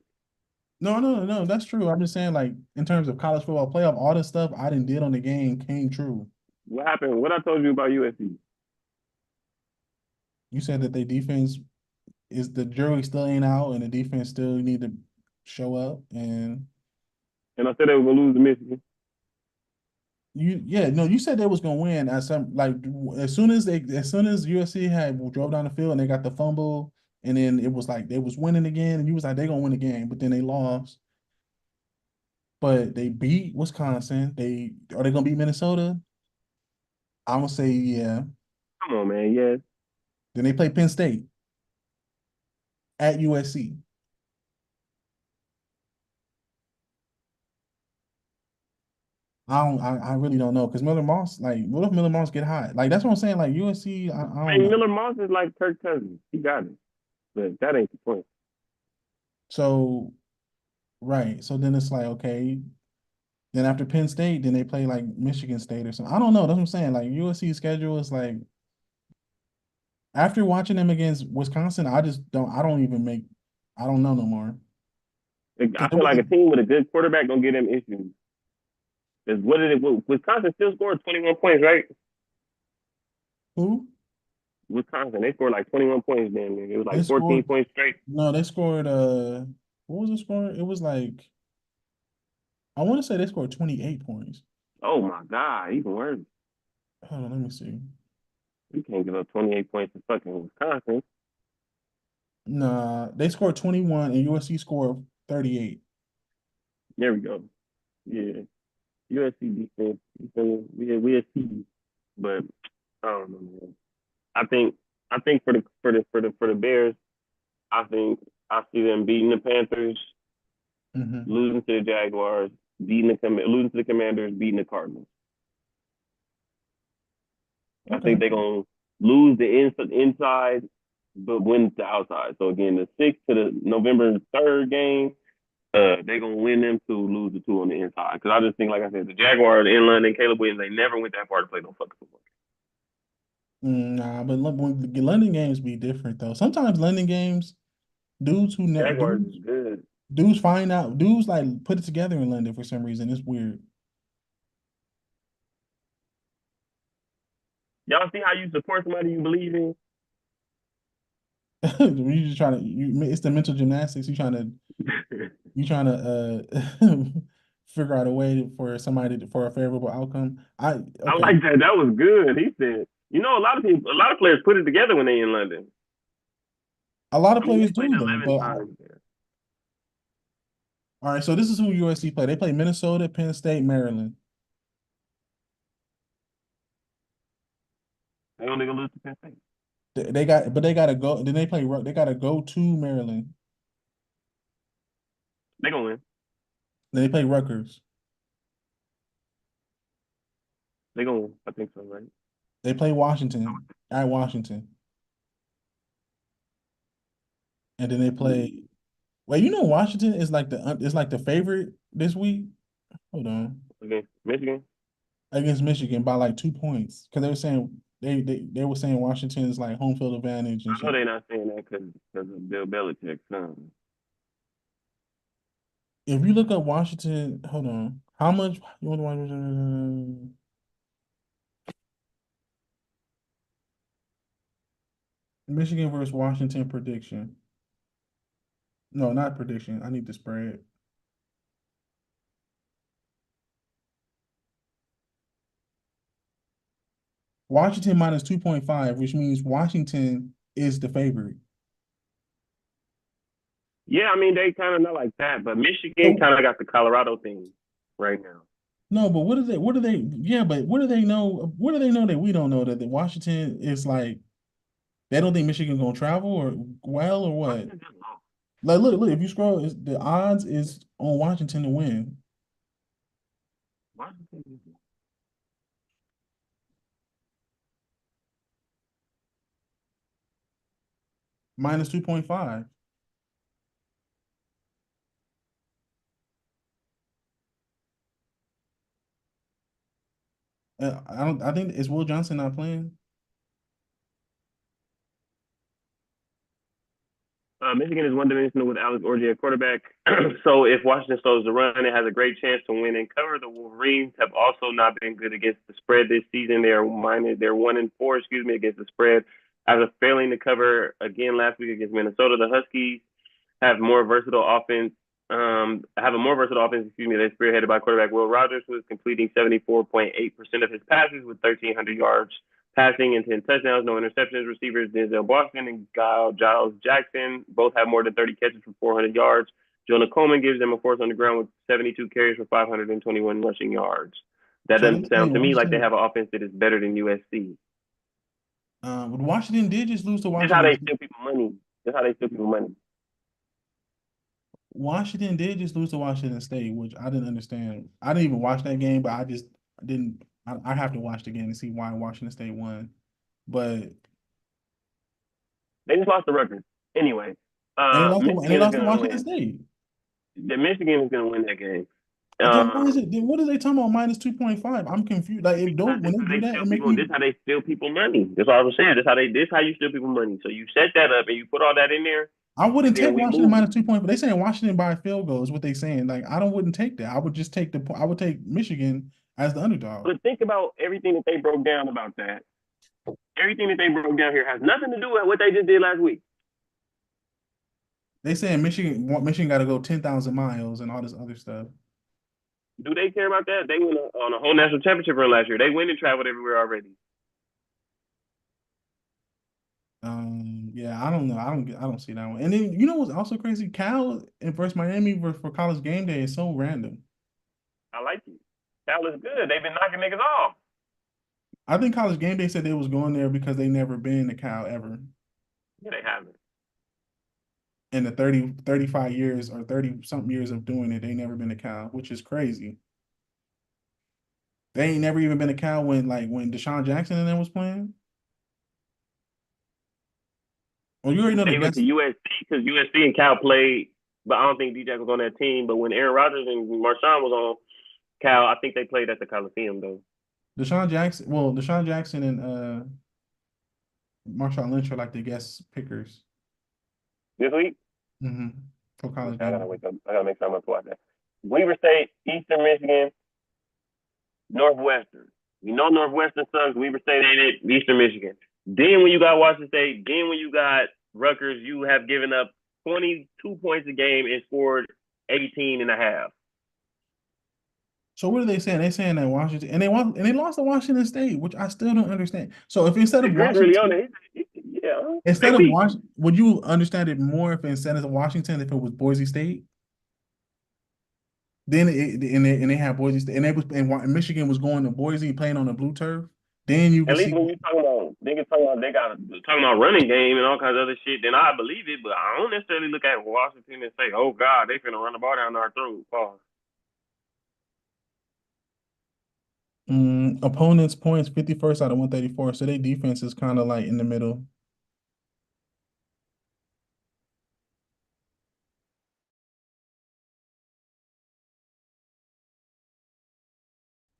No, that's true. I'm just saying, like, in terms of college football playoff, all the stuff I didn't did on the game came true. What happened? What I told you about USC? You said that their defense is the jury still ain't out, and the defense still need to show up. And And I said they were gonna lose to Michigan. You said they was gonna win at some like as soon as USC had drove down the field and they got the fumble and then it was like they was winning again and you was like they gonna win the game, but then they lost. But they beat Wisconsin. Are they gonna beat Minnesota? I'm gonna say yeah. Come on, man. Yes. Then they play Penn State at USC. I really don't know because Miller Moss, like, what if Miller Moss get hot? Like, that's what I'm saying. Like, USC, I I don't mean, know. Miller Moss is like Kirk Cousins. He got it. But that ain't the point. So, right. So then it's like, okay. Then after Penn State, then they play like Michigan State or something. I don't know. That's what I'm saying. Like, USC schedule is like, after watching them against Wisconsin, I don't even I don't know no more. I 'Cause feel like a team with a good quarterback gonna give them issues. Because what did it? Wisconsin still scored 21 points, right? Who? Wisconsin, they scored like 21 points, man. It was They like 14 scored, points straight. no, they scored, what was the score? It was like, I want to say they scored 28 points. Oh my God, even worse. Hold on, let me see. You can't give up 28 points to fucking Wisconsin. Nah, they scored 21 and USC scored 38. There we go. Yeah, USC defense. You feel me? We a team, but I don't know, man. I think I think for the Bears, I think I see them beating the Panthers, Hmm. losing to the Jaguars, losing to the Commanders, beating the Cardinals. I Okay. think they're gonna lose the inside, but win the outside. So again, the 6th to the November 3rd game, they're gonna win them two, lose the two on the inside. Because I just think, like I said, the Jaguars in London, Caleb Williams, they never went that far to play no fucking football. Nah, but look, when the London games be different though. Sometimes London games, dudes who ne Jaguars is good. dudes find out, dudes like put it together in London for some reason. It's weird. Y'all see how you support somebody you believe in? You just trying to it's the mental gymnastics. You trying to figure out a way for for a favorable outcome. I Okay. like that. That was good. He said, a lot of people, a lot of players put it together when they in London. A lot of I mean, they players played do though, 11 but times there. all right, so this is who USC play. They play Minnesota, Penn State, Maryland. They only gonna lose to Penn State. They gotta go. Then they gotta go to Maryland. They gonna win. Then they play Rutgers. They gonna win. I think so, right? They play Washington at Washington, and then they play. Wait, Washington is like the favorite this week. Hold on, Against Michigan. against Michigan by like 2 points because they were saying they were saying Washington's like home field advantage and I know shit. they're not saying that because of Bill Belichick's son. If you look up Washington, hold on, how much you want to Michigan versus Washington prediction? No, not prediction. I need the spread. Washington minus 2.5, which means Washington is the favorite. Yeah, I mean they kind of not like that, but Michigan So kind of got the Colorado thing right now. no, but what do they yeah, but what do they know that we don't know that Washington is like they don't think Michigan gonna travel or well or what? Washington just lost. Like look, if you scroll, the odds is on Washington to win. Washington just lost. Minus 2.5. I think is Will Johnson not playing? Michigan is one-dimensional with Alex Orji at quarterback. So if Washington slows the run, it has a great chance to win and cover. The Wolverines have also not been good against the spread this season. They're 1-4, against the spread. After failing to cover again last week against Minnesota, the Huskies have more versatile offense have a more versatile offense, that's spearheaded by quarterback Will Rogers, who is completing 74.8% of his passes with 1,300 yards passing and 10 touchdowns, no interceptions. Receivers Denzel Boston and Giles Jackson both have more than 30 catches for 400 yards. Jonah Coleman gives them a force on the ground with 72 carries for 521 rushing yards. That So they doesn't say sound to me like they Washington. have an offense that is better than USC. Washington did just lose to This is how Washington they State. steal people money. This is how they steal people money. Washington did just lose to Washington State, which I didn't understand. I didn't even watch that game, but I just didn't. I have to watch the game to see why Washington State won. But They just lost the Rutgers. Anyway, and they Michigan is lost to going to Washington win. State. The Michigan is going to win that game. Then why is Um, it? Then what are they talking about minus 2.5? I'm confused. Like if because don't this when they how do they that, steal it make people. This me. how they steal people money. That's what I was saying. This how you steal people money. So you set that up and you put all that in there, I and wouldn't then take we Washington move. minus 2.5. They saying Washington by a field goal is what they saying. Like I don't wouldn't take that. I would just take I would take Michigan as the underdog. But think about everything that they broke down about that. Everything that they broke down here has nothing to do with what they just did last week. They saying Michigan got to go 10,000 miles and all this other stuff. Do they care about that? They went on a whole national championship run last year. They went and traveled everywhere already. Yeah, I don't know. I don't see that one. And then you know what's also crazy? Cal and versus Miami for college game day is so random. I like it. That was good. They've been knocking niggas off. I think college game day said they was going there because they never been to Cal ever Yeah, they haven't. in the 35 years or 30 something years of doing it. They never been to Cal, which is crazy. They ain't never even been to Cal when Deshaun Jackson and them was playing. Well, you already know the They went to guess. USC because USC and Cal played, but I don't think DJ was on that team. But when Aaron Rodgers and Marshawn was on Cal, I think they played at the Coliseum though. Deshaun Jackson and Marshawn Lynch are like the guest pickers. This week, Mm-hmm. For college I gotta game. wake up. I gotta make sure I'm up to watch that. Weaver State, Eastern Michigan, Northwestern. We know Northwestern sucks. Weaver State ain't it. Eastern Michigan. Then when you got Washington State, then when you got Rutgers, you have given up 22 points a game and scored 18 and a half. So what are they saying? They saying that Washington and they lost to Washington State, which I still don't understand. So if instead The of Grizz really on Washington, it. Yeah, they instead of weak. Washington, would you understand it more if instead of Washington, if it was Boise State? Then and they had Boise State, and they was and Michigan was going to Boise playing on the blue turf. Then you At could least see. when you talking about niggas talking about they got talking about running game and all kinds of other shit, then I believe it. But I don't necessarily look at Washington and say, "Oh God, they finna run the ball down our throat." Pause. Opponents points 51st out of 134. So their defense is kind of like in the middle.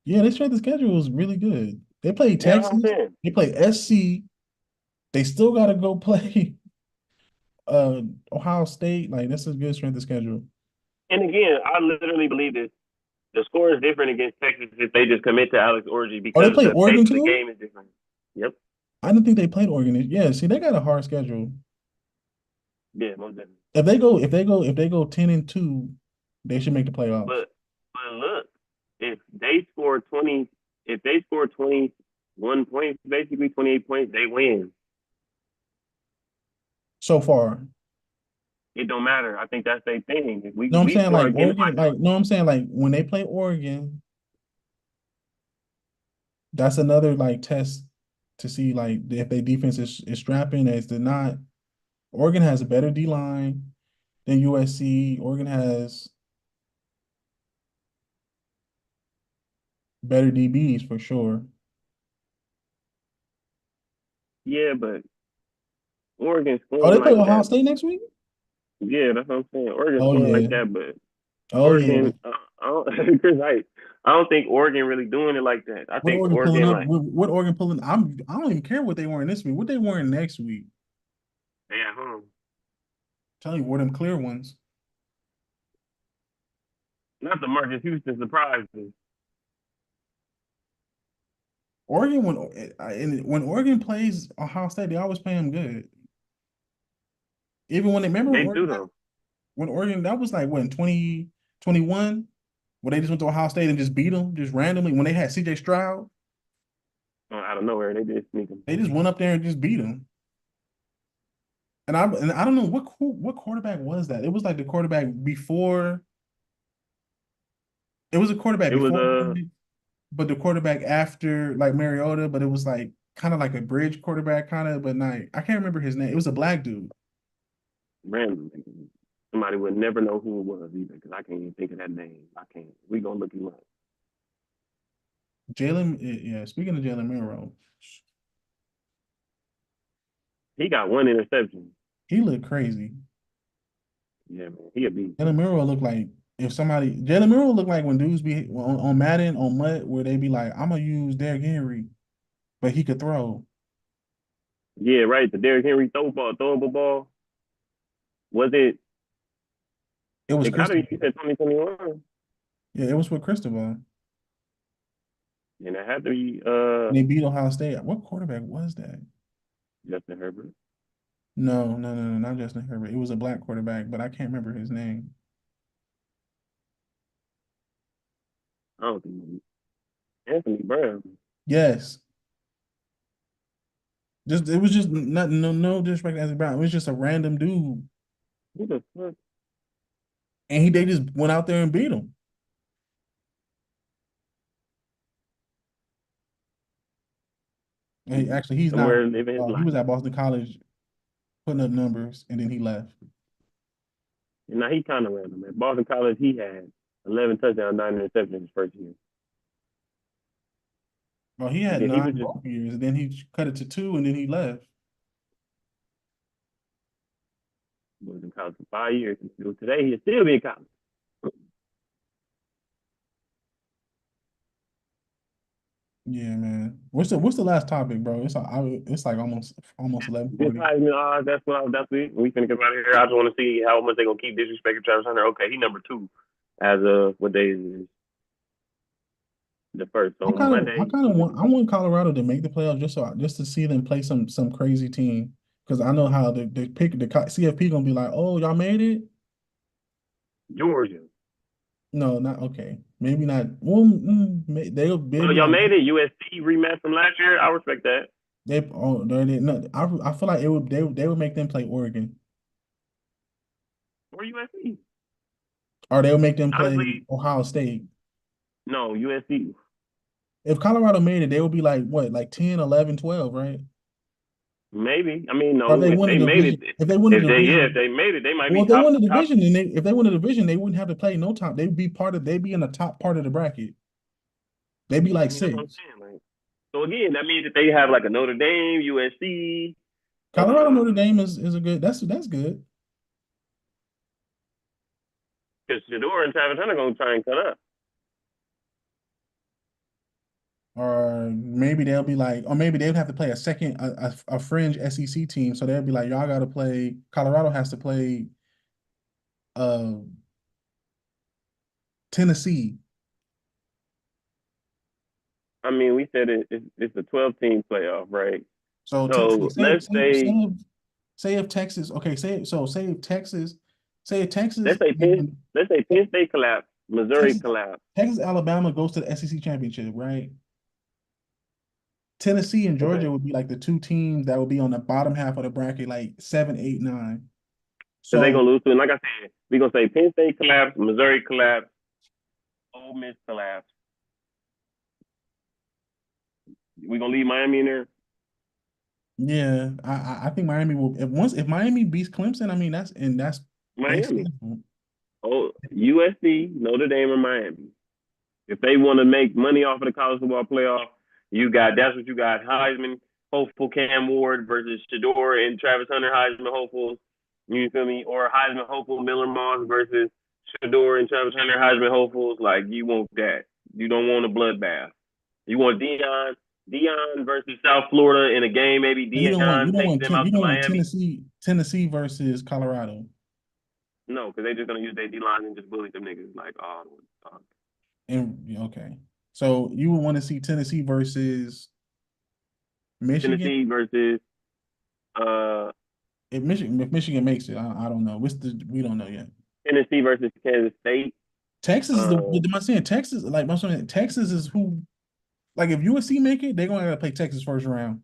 Yeah, their strength of schedule is really good. They play Yeah, that's what I'm Texas, saying. they play SC, they still gotta go play Ohio State. Like this is good strength of schedule. And again, I literally believe this. The score is different against Texas if they just commit to Alex Orji Oh, they because play the pace Oregon of the too? game is different. Yep. I didn't think they played Oregon. Yeah, see, they got a hard schedule. Yeah, most definitely. If they go 10-2, they should make the playoffs. But look, if they score 20, if they score 21 points, basically 28 points, they win. So far. It don't matter. I think that's their thing. If No, I'm we saying score like again, Oregon, like no, I'm saying like when they play Oregon, that's another like test to see like if their defense is strapping as they're not. Oregon has a better D line than USC. Oregon has better DBs for sure. yeah, but Oregon Oh, they scoring play like Ohio that. State next week? Yeah, that's what I'm saying. Oregon Oh scoring like yeah. that, but Oh yeah. Oregon, I don't, Chris Height, I don't think Oregon really doing it like that. I What think Oregon pulling Oregon up? like What Oregon pulling? I don't even care what they wearing this week. What they wearing next week? they at home. Tell you, wore them clear ones. Not the Marcus Houston surprises. Oregon when Oregon plays Ohio State, they always play them good. Even when they remember when They do Oregon though. when Oregon, that was like what, in 2021, where they just went to Ohio State and just beat them just randomly when they had CJ Stroud. Out of nowhere, they did sneak him. They just went up there and just beat them. And I don't know what quarterback was that. It was like the quarterback before. It was a quarterback It was before, but the quarterback after like Mariota, but it was like kind of like a bridge quarterback, kind of, but not. I can't remember his name. It was a black dude. random. Somebody would never know who it was either because I can't even think of that name. I can't. We gonna look him up. Jalen, yeah. Speaking of Jalen Milroe, He got one interception. he looked crazy. Yeah, man. He a beast. Jalen Milroe looked like if somebody Jalen Milroe looked like when dudes be on Madden on Mud where they be like, I'm gonna use Derrick Henry, but he could throw. Yeah, right. The Derrick Henry throwable ball. Was it? It was It got to be. Cristobal. You said 2021, Yeah, it was with Cristobal. and it had to be And they beat Ohio State. What quarterback was that? Justin Herbert. No, not Justin Herbert. It was a black quarterback, but I can't remember his name. I don't think Anthony Brown. Yes. Just it was just not no disrespect to Anthony Brown. It was just a random dude. Who the fuck? And they just went out there and beat him. And actually he's not Somewhere living his he life. was at Boston College putting up numbers and then he left. And now he kind of random. At Boston College, he had 11 touchdowns, 9 interceptions his first year. Well, he had Yeah, he 9 was just both years, and then he cut it to 2, and then he left. was in college for 5 years. Today, he'll still be in college. Yeah, man. What's the last topic, bro? It's like almost This 11:40. Heisman, that's it. We finna get out of here. I just want to see how much they gonna keep disrespecting Travis Hunter. Okay, he number 2 as of what day is this? The first. So I Monday, kind of want Colorado to make the playoffs just to see them play some crazy team because I know how the pick the CFP gonna be like, oh, y'all made it. Georgia. No, not okay. Maybe not. Well, they'll Well, be y'all like made it. USC rematch from last year. I respect that. they no. I feel like they would make them play Oregon Or USC. or they'll make them play Honestly, Ohio State. no, USC. If Colorado made it, they would be like what, like 10, 11, 12, right? Maybe. I mean, Or if no. they If win they the made division, it, if they win the if division, they made it, they might well, be if they win top the top. division, if they win the division, they wouldn't have to play no time. They'd be in the top part of the bracket. They'd be Yeah, I like mean that's what I'm 6. saying. Like, so again, that means that they have like a Notre Dame, USC, Colorado uh, Notre Dame is a good. That's good. because Shador and Travis Hunter gonna try and cut up. Or maybe they'll be like, or maybe they'd have to play a second a fringe SEC team. So they'll be like, y'all got to play. Colorado has to play uh Tennessee. I mean, we said it's a 12-team playoff, right? So So let's say say if Texas, okay, say if Texas let's say Penn and let's say Penn State collapse, Missouri Texas collapse. Alabama goes to the SEC championship, right? Tennessee and Okay, Georgia would be like the 2 teams that would be on the bottom half of the bracket, like 7, 8, 9. because they So gonna lose to. And like I said, we gonna say Penn State collapse, Missouri collapse, Ole Miss collapse. We gonna leave Miami in there. yeah, I think Miami will if Miami beats Clemson, I mean that's they Miami. schedule. Oh, USC, Notre Dame, or Miami. If they want to make money off of the college football playoff, that's what you got. Heisman hopeful Cam Ward versus Shador and Travis Hunter Heisman hopefuls. You feel me? Or Heisman hopeful Miller Moss versus Shador and Travis Hunter Heisman hopefuls. Like you want that. You don't want a bloodbath. You want Dion versus South Florida in a game. Maybe Dion takes them out You to don't want Miami. Tennessee versus Colorado. No, because they're just gonna use their D line and just bully them niggas. Like, And okay. So you would want to see Tennessee versus Michigan? Tennessee versus uh If Michigan makes it, I don't know. We don't know yet. Tennessee versus Kansas State. Texas is the what am I saying? Texas, like I'm saying, Texas is who. Like if USC make it, they're gonna play Texas first round.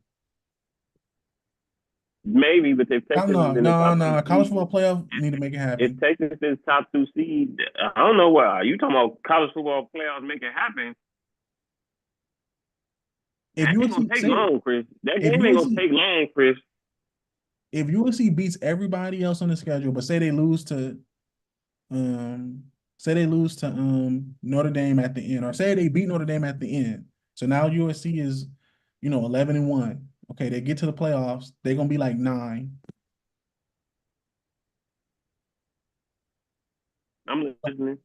Maybe, but if Texas No, is in the no, top two no. College seed, football playoff need to make it if happen. Texas is top two seed, I don't know why. You talking about college football playoffs make it happen? If That ain't gonna USC take say long, Chris. That if game ain't gonna USC take long, Chris. if USC beats everybody else on the schedule, but say they lose to um Notre Dame at the end, or say they beat Notre Dame at the end. So now USC is, 11-1. Okay, they get to the playoffs, they're gonna be like 9. I'm listening.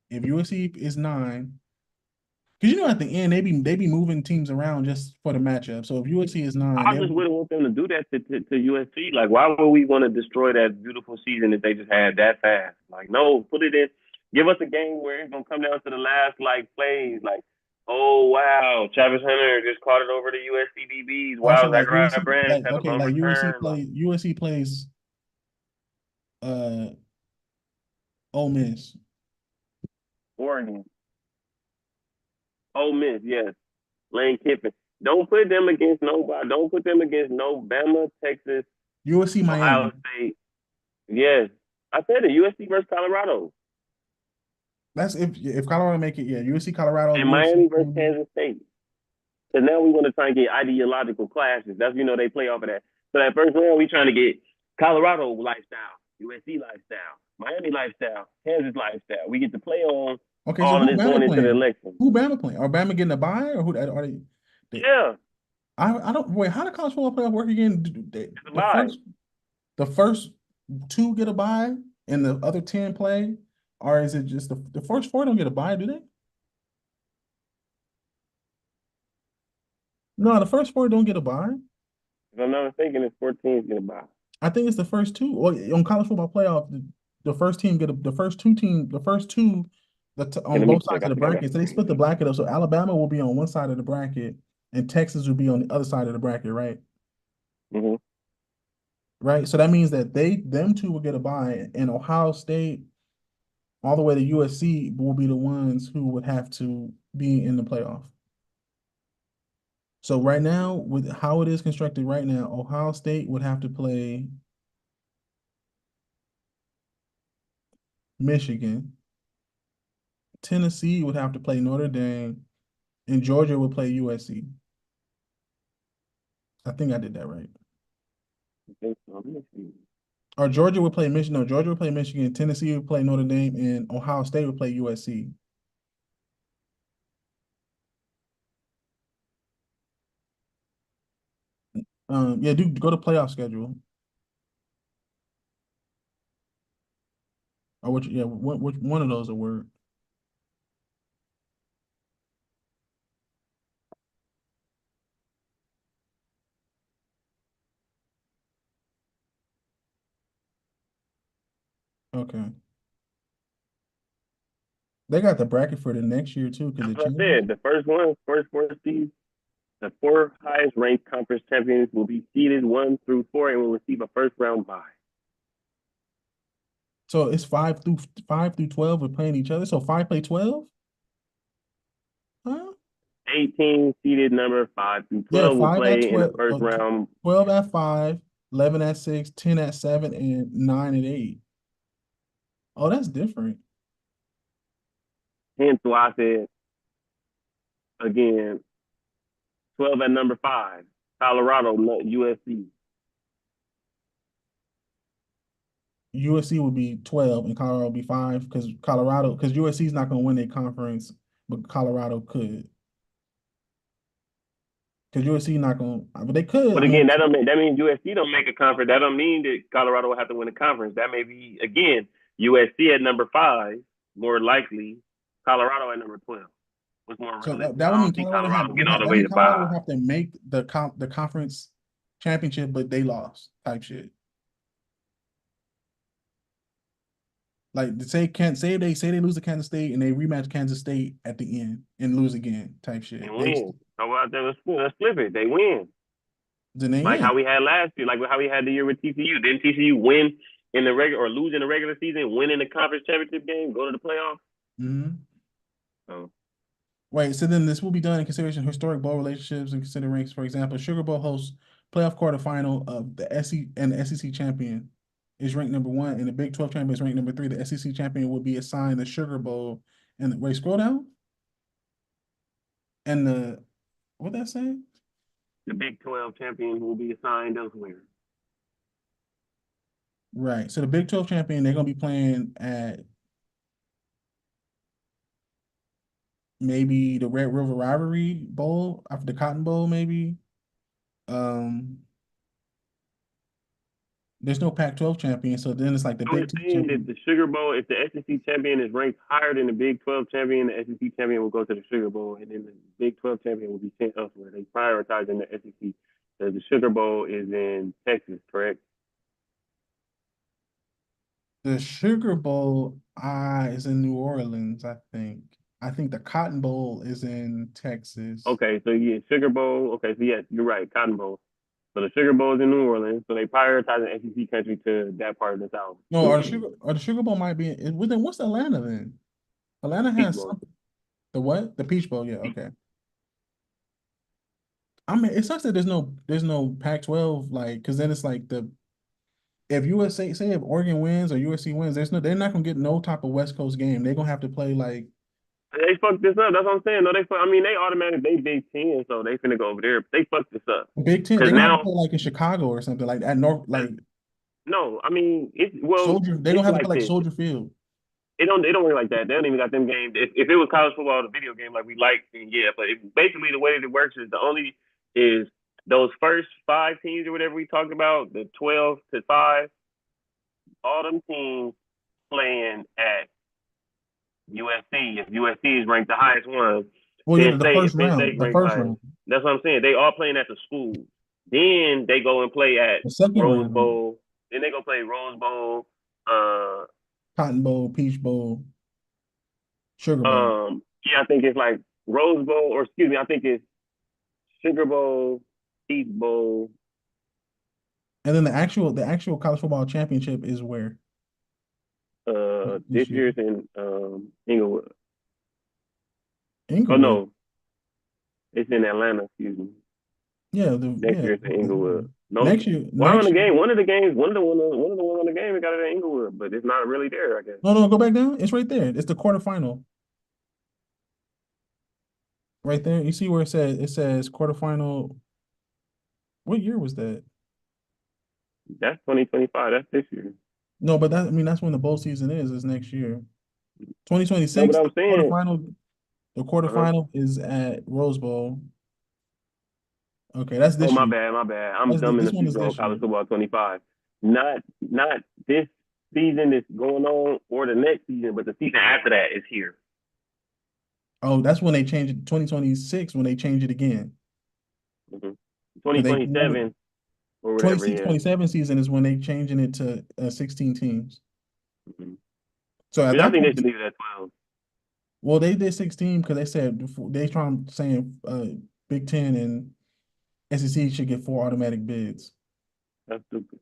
If USC is 9, because at the end they be moving teams around just for the matchup. So if USC is 9, I just wouldn't want them to do that to USC. Like, why would we want to destroy that beautiful season that they just had that fast? Like, no, put it in. Give us a game where it's gonna come down to the last plays. Like, oh wow, Travis Hunter just caught it over the USC DBs. also Wow, like Zachariah USC, Branch like had a okay, long like USC return. Like, play USC plays uh Ole Miss. Oregon, Ole Miss, yes, Lane Kiffin. Don't put them against nobody. Don't put them against no Bama, Texas, USC Ohio Miami. State. Yes, I said it. USC versus Colorado That's if Colorado make it, yeah. USC Colorado, and USC Miami versus Kansas State. Because now we want to try and get ideological clashes. That's they play off of that. So that first round, we trying to get Colorado lifestyle, USC lifestyle, Miami lifestyle, Kansas lifestyle. We get to play on Okay, so all of who this going Bama into the playing? election. Who Bama playing? Are Bama getting a bye or who are they Yeah, I don't wait, how did college football playoff work again? it's a bye. The first two get a bye and the other 10 play? Or is it just the first four don't get a bye, do they? No, the first four don't get a bye. If I'm not mistaken, it's 4 teams get a bye. I think it's the first two. Or on college football playoff, the first team get the first two team, the first two Okay, on let me both check. sides I of the think I got bracket. the So they same split the thing. bracket up. So Alabama will be on one side of the bracket and Texas will be on the other side of the bracket, right? Mm-hmm. Right. So that means that them two will get a bye, and Ohio State all the way to USC will be the ones who would have to be in the playoff. So right now, with how it is constructed right now, Ohio State would have to play Michigan. Tennessee would have to play Notre Dame, and Georgia would play USC. I think I did that right. I think so. Let me see. Or Georgia would play Michigan. No, Georgia would play Michigan. Tennessee would play Notre Dame, and Ohio State would play USC. Yeah, do go to playoff schedule. Or which, yeah, which one of those will work? Okay. They got the bracket for the next year too, because That's it what I changed. said. The first one, first four seeds, the 4 highest ranked conference champions will be seeded 1 through 4 and will receive a first round bye. So it's 5 through 12 are playing each other. So 5 play 12? Huh? 18 seeded number 5 through Yeah, 12 will 5 at play in the 12, first round. 12 at 5, 11 at 6, 10 at 7, and 9 at 8. Oh, that's different. Hence why I said, again, 12 at number 5, Colorado, USC. USC would be 12 and Colorado would be 5 because USC is not going to win their conference, but Colorado could. Because USC not going to, but they could. But again, that means USC don't make a conference. That don't mean that Colorado will have to win a conference. That may be, again, USC at number 5, more likely, Colorado at number 12. What's more So realistic? that I would mean don't see Colorado Colorado get all the that way mean to Colorado 5. would have to make the conference championship, but they lost type shit. Like say they lose to Kansas State and they rematch Kansas State at the end and lose again type shit. And win. How about that? Let's flip it. They win. Then they Like in. how we had last year, like how we had the year with TCU. Didn't TCU win in the regular or lose in the regular season, win in the conference championship game, go to the playoffs. Mm-hmm. Oh. Wait, so then this will be done in consideration of historic bowl relationships and considering, for example, Sugar Bowl hosts playoff quarterfinal of the SEC and the SEC champion is ranked number 1, and the Big 12 champion is ranked number 3. The SEC champion will be assigned the Sugar Bowl. And wait, scroll down. And what that say? The Big 12 champion will be assigned elsewhere. Right. So the Big 12 champion, they're gonna be playing at maybe the Red River Rivalry Bowl after the Cotton Bowl, maybe. There's no Pac-12 champion, so then it's like the So Big it's 10 saying that champion. the Sugar Bowl, if the SEC champion is ranked higher than the Big 12 champion, the SEC champion will go to the Sugar Bowl, and then the Big 12 champion will be sent elsewhere. They prioritize in the SEC. So the Sugar Bowl is in Texas, correct? The Sugar Bowl is in New Orleans, I think. I think the Cotton Bowl is in Texas. Okay, so yeah, Sugar Bowl. Okay, so yes, you're right, Cotton Bowl. So the Sugar Bowl is in New Orleans, so they prioritize the SEC country to that part of the South. No, or the Sugar Bowl might be what's Atlanta then? Atlanta Peach has Bowl. something. The what? The Peach Bowl, yeah, okay. I mean, it sucks that there's no Pac-12, like, because then it's like if USA say if Oregon wins or USC wins, they're not gonna get no type of West Coast game. They're gonna have to play like They fucked this up. That's what I'm saying. No, I mean, they automatically they Big Ten, so they finna go over there. They fucked this up Big Ten. because They're gonna have to now, play like in Chicago or something like at North, like no, I mean, Soldier. They're it's gonna have to like play like this. Soldier Field. They don't work like that. They don't even got them games. If it was college football, the video game like we like, then yeah. But basically the way that it works is is those first 5 teams or whatever we talked about, the 12 to 5, all them teams playing at USC. If USC is ranked the highest one, Well, yeah, Penn the State, first if Penn round, State the ranked first higher. round, That's what I'm saying. They all playing at the school. Then they go and play at the second Rose round, Bowl. Then they go play Rose Bowl. Uh, Cotton Bowl, Peach Bowl, Sugar Bowl, yeah, I think it's like Rose Bowl, or excuse me, I think it's Sugar Bowl, Peach Bowl. and then the actual college football championship is where This this year. year's in Inglewood. Oh Inglewood. no, it's in Atlanta. Excuse me. Yeah, Next year's in Inglewood. No, next year, well, on next the year. game, one of the ones on the game, we got it in Inglewood, but it's not really there, I guess. No, go back down. It's right there. It's the quarterfinal. Right there. You see where it says quarterfinal. What year was that? That's 2025. That's this year. No, but that's when the bowl season is next year. No, but 2026, I'm saying, the uh-huh. quarterfinal is at Rose Bowl. Okay, that's Oh, this year. my bad. I'm dumb in This the one is future on this year. college football 25. Not this season that's going on or the next season, but the season after that is here. Oh, that's when they changed it, 2026, when they change it again. Mm-hmm. Because they remember 2027 or whatever, 26, yeah. 27 season is when they changing it to 16 teams. Mm-hmm. So at But I that think they point, should leave it at 12. well, they did 16 because they said they trying saying Big Ten and SEC should get 4 automatic bids. That's stupid.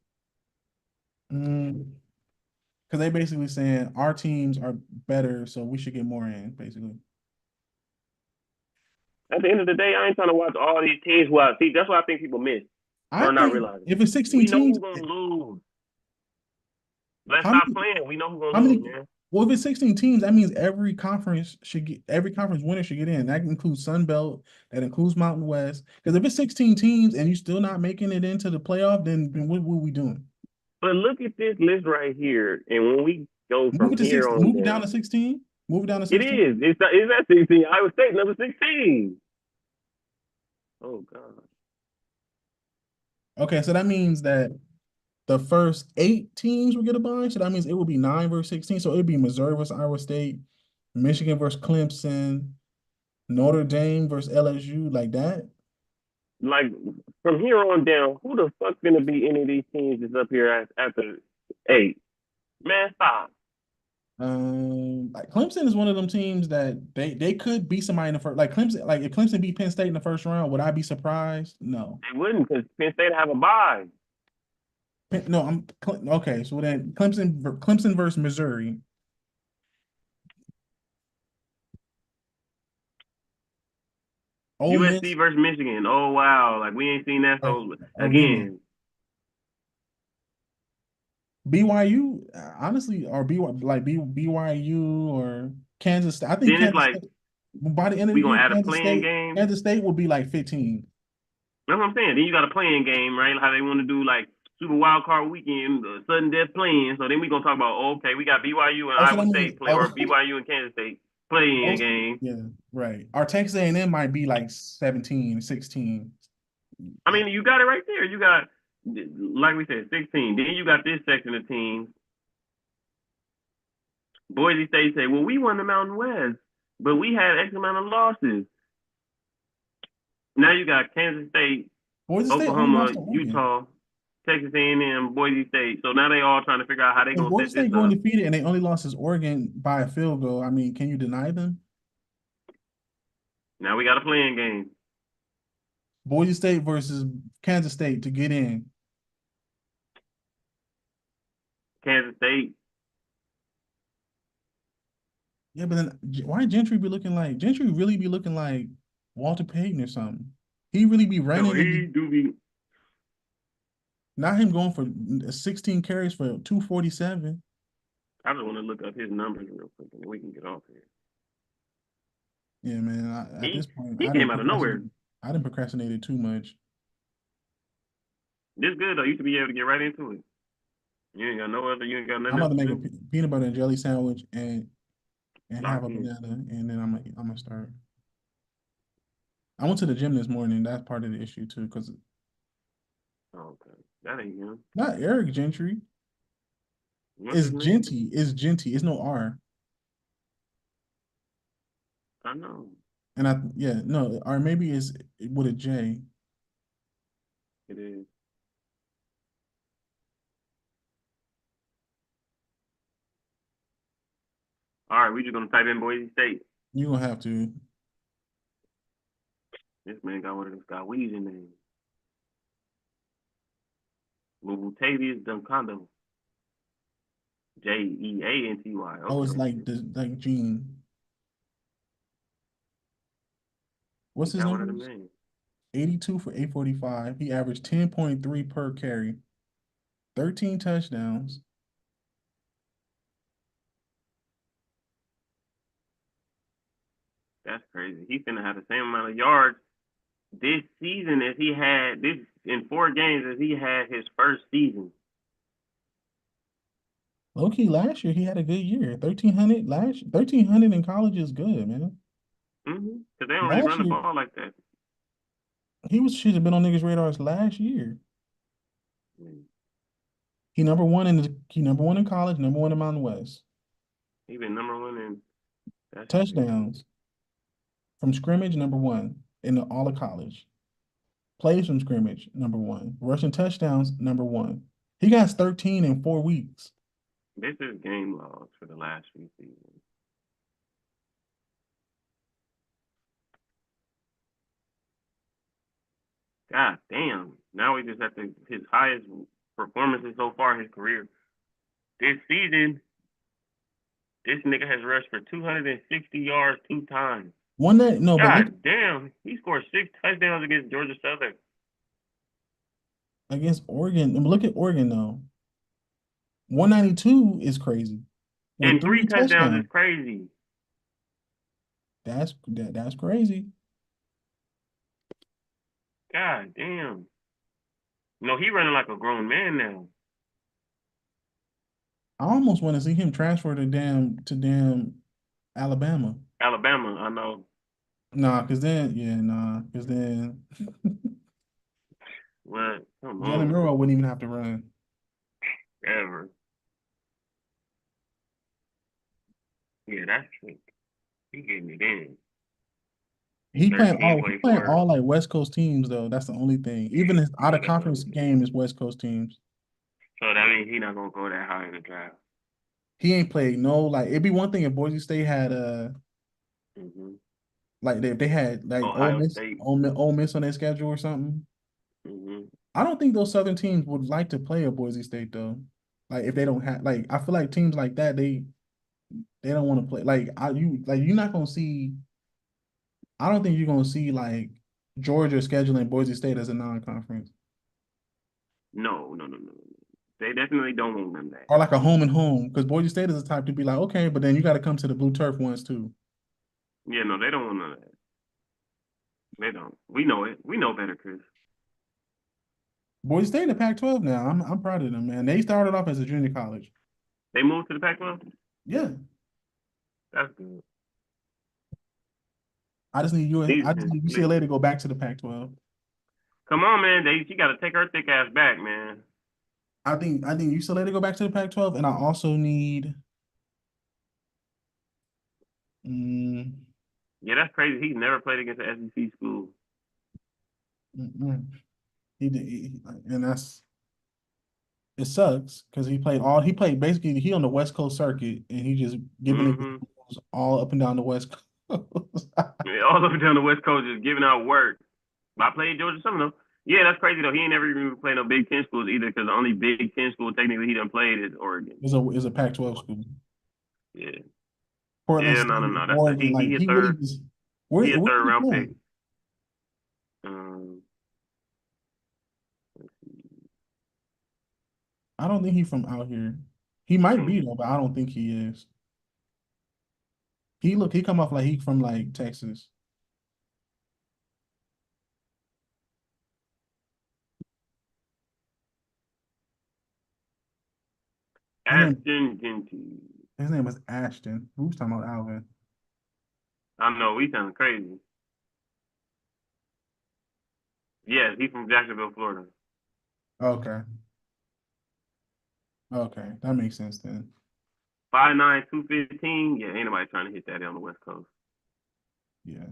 Because they basically saying our teams are better, so we should get more in, basically. At the end of the day, I ain't trying to watch all these teams. Well, see, that's what I think people miss I or not think realizing. if it's 16 We know teams, who's gonna lose. Let's how stop many, playing. We know who's how gonna many, lose, man. well, if it's 16 teams, that means every conference winner should get in. That includes Sun Belt, that includes Mountain West. Because if it's 16 teams and you're still not making it into the playoff, then what are we doing? But look at this list right here, and when we go Move from it to here 16, on move it down down, to 16. Move it down to it 16. is. It's at 16. Iowa State number 16. Oh God. Okay, so that means that the first 8 teams will get a bye. So that means it will be 9 versus 16. So it'd be Missouri versus Iowa State, Michigan versus Clemson, Notre Dame versus LSU, like that. Like from here on down, who the fuck gonna be any of these teams that's up here after 8? Man, stop. Like Clemson is one of them teams that they could beat somebody in the first. Like Clemson, like if Clemson beat Penn State in the first round, would I be surprised? No. They wouldn't because Penn State have a bye. No, okay. So then Clemson versus Missouri. Ole USC Miss versus Michigan. Oh wow, like we ain't seen that. or, So or rematch. again, BYU, honestly, or BYU or Kansas State. I think then it's Kansas like State by the end of the we gonna year, add a playing game. Kansas State will be like 15. That's what I'm saying. Then you got a playing game, right? How they want to do like Super Wild Card Weekend, sudden death playing. So then we gonna talk about okay, we got BYU and Also, that Iowa means State play, or BYU and Kansas State playing also, game. yeah, right. Our Texas A&M might be like 17, 16. I mean, you got it right there. You got, like we said, 16. Then you got this section of teams. Boise State say, well, we won the Mountain West, but we had X amount of losses. Now you got Kansas State, Boise State only Oklahoma, lost to Oregon. Utah, Texas A&M, Boise State. So now they all trying to figure out how they If gonna Boise set this State going up. defeated and they only lost to Oregon by a field goal, I mean, can you deny them? Now we got a playing game. Boise State versus Kansas State to get in. Kansas State. Yeah, but then why Gentry really be looking like Walter Payton or something? He really be So running and he be do be. not him going for 16 carries for 247. I just want to look up his numbers real quick, and we can get off here. Yeah, man. At He this point, he came out of nowhere. I didn't procrastinated too much. This good though. You should be able to get right into it. You ain't got no other. You ain't got I'm nothing about else to to make a do. peanut butter and jelly sandwich and have Lock a in. banana, and then I'm gonna start. I went to the gym this morning. That's part of the issue too, because Oh, okay, that ain't him. not Eric Gentry. What's It's his name? Genty. It's Genty. It's no R. I know And yeah, no, or maybe it's with a J. it is. All right, we just gonna type in Boise State. You're gonna have to. This man got one of them Scott Weezy names. Luvutavius Duncando. Jeanty. Oh, Okay, it's like okay. like Gene. He What's his got one of them numbers? names. 82 for 845. He averaged 10.3 per carry, 13 touchdowns. That's crazy. He's gonna have the same amount of yards this season as he had this in 4 games as he had his first season. Low key, last year he had a good year. 1,300 in college is good, man. Because they don't really Last run the year ball like that. should have been on niggas' radars last year. Mm. He number one in college, number one in Mountain West. He been #1 in that's crazy. Touchdowns from scrimmage, number one in all of college. Plays from scrimmage, number one. Rushing touchdowns, number one. He got 13 in 4 weeks. This is game logs for the last few seasons. God damn. Now we just have to his highest performances so far in his career. This season, this nigga has rushed for 260 yards 2 times. One that no, but look God damn, he scored 6 touchdowns against Georgia Southern. against Oregon. Look at Oregon though. 192 is crazy with And three three touchdowns touchdowns. is crazy. That's crazy. God damn. No, he running like a grown man now. I almost want to see him transfer to damn Alabama. Alabama, I know. Nah, cause then What? Come Jalen on. Milroe wouldn't even have to run. Ever. Yeah, that's true. He getting it in. 13 He play playing for. all like West Coast teams though. That's the only thing. Even his out Yeah, of that's the other conference thing. game is West Coast teams. So that means he not gonna go that high in the draft. He ain't played no like it'd be one thing if Boise State had hmm like if they had like Ohio State. Ole Miss on their schedule or something. hmm I don't think those Southern teams would like to play a Boise State though. Like if they don't have like I feel like teams like that they don't want to play. You're not gonna see. I don't think you're gonna see like Georgia scheduling Boise State as a non-conference No, no, no, no, no. They definitely don't want them that. or like a home and home because Boise State is the type to be like okay, but then you got to come to the blue turf ones too. Yeah, no, they don't want none of that. They don't. We know it. We know better, Chris. Boise State in the Pac-12 now. I'm proud of them, man. They started off as a junior college. They moved to the Pac-12. Yeah, That's good. I just need I just Decent. need UCLA to go back to the Pac-12. Come on, man. She got to take her thick ass back, man. I think UCLA to go back to the Pac-12, and I also need. Mm, Yeah, that's crazy. He's never played against an SEC school. mm, he did, and that's it sucks because he played basically he on the West Coast circuit, and he just giving it Mm-hmm. all up and down the West Coast. Yeah, all up and down the West Coast just giving out work. But I played Georgia Southern though. Yeah, that's crazy though. He ain't never even played no Big Ten schools either, because the only Big Ten school technically he done played is Oregon. Is a Pac-12 school. Yeah. Portland Yeah, no, no, State, no. That's Oregon, like he a he really third was. he a Where third he round pick. from? Um, I don't think he's from out here. He might hmm. be though, but I don't think he is. He come off like he from like Texas. His name Ashton Genty. his name was Ashton. Who's talking about Alvin? I know we sound crazy. Yes, he's from Jacksonville, Florida. Okay. Okay. That makes sense then. 5'9", 215. Yeah, ain't nobody trying to hit that on the West Coast. Yeah.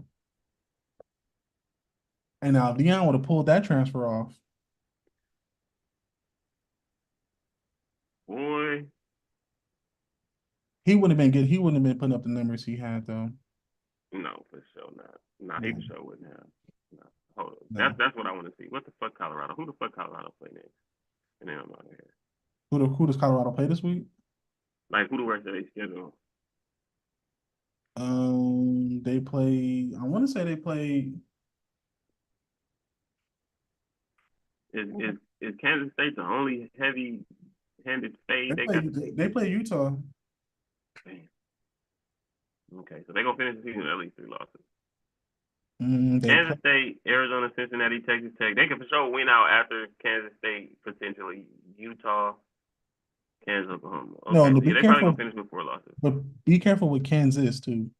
And now Deion would have pulled that transfer off. Boy, He wouldn't have been good. He wouldn't have been putting up the numbers he had though. no, for sure not. Nah, he No, for sure wouldn't have. Nah. Hold on. no. That's what I want to see. What the fuck, Colorado? Who the fuck Colorado play next? And then I'm out of here. Who does Colorado play this week? Like, who the rest of they schedule? They play. I want to say they play. Is Kansas State the only heavy-handed state they got? They play Utah. Damn. Okay, so they gonna finish the season with at least 3 losses. They play. Kansas State, Arizona, Cincinnati, Texas Tech. They can for sure win out after Kansas State, potentially Utah, Kansas, Oklahoma. No, Okay, no. so yeah, Be they probably careful, gonna finish with 4 losses. but be careful with Kansas too.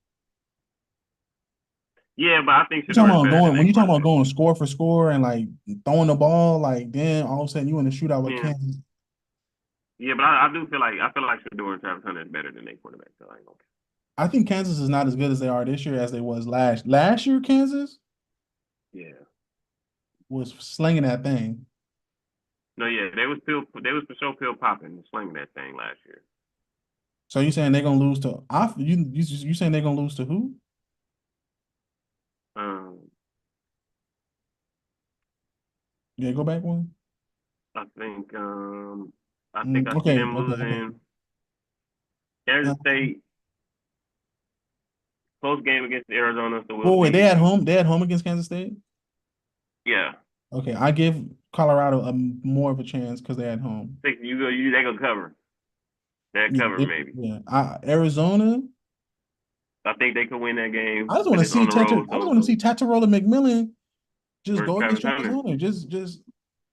Yeah, but I think You talking Shador is about better than going their when you talking about quarterback. going score for score and like throwing the ball, like then all of a sudden you in a shootout with Yeah, Kansas. yeah, but I do feel like Shador and Travis Hunter is better than their quarterback. So I ain't gonna. I think Kansas is not as good as they are this year as they was last year. Kansas Yeah. was slinging that thing. No, yeah, they was for sure pill popping and slinging that thing last year. So you saying they're gonna lose to you saying they're gonna lose to who? Um, Yeah, go back one. I think I see Okay, them okay. losing Kansas Um, State close game against Arizona, so we'll oh wait, they see. at home. They at home against Kansas State. Yeah, Okay, I give Colorado more of a chance because they're at home. think they gonna cover that Yeah, cover maybe. yeah. Arizona. I think they could win that game, I just want but to it's see on the Tatter. road, I just so want to see Tattarola McMillan just versus go against Travis Travis Hunter. Hunter.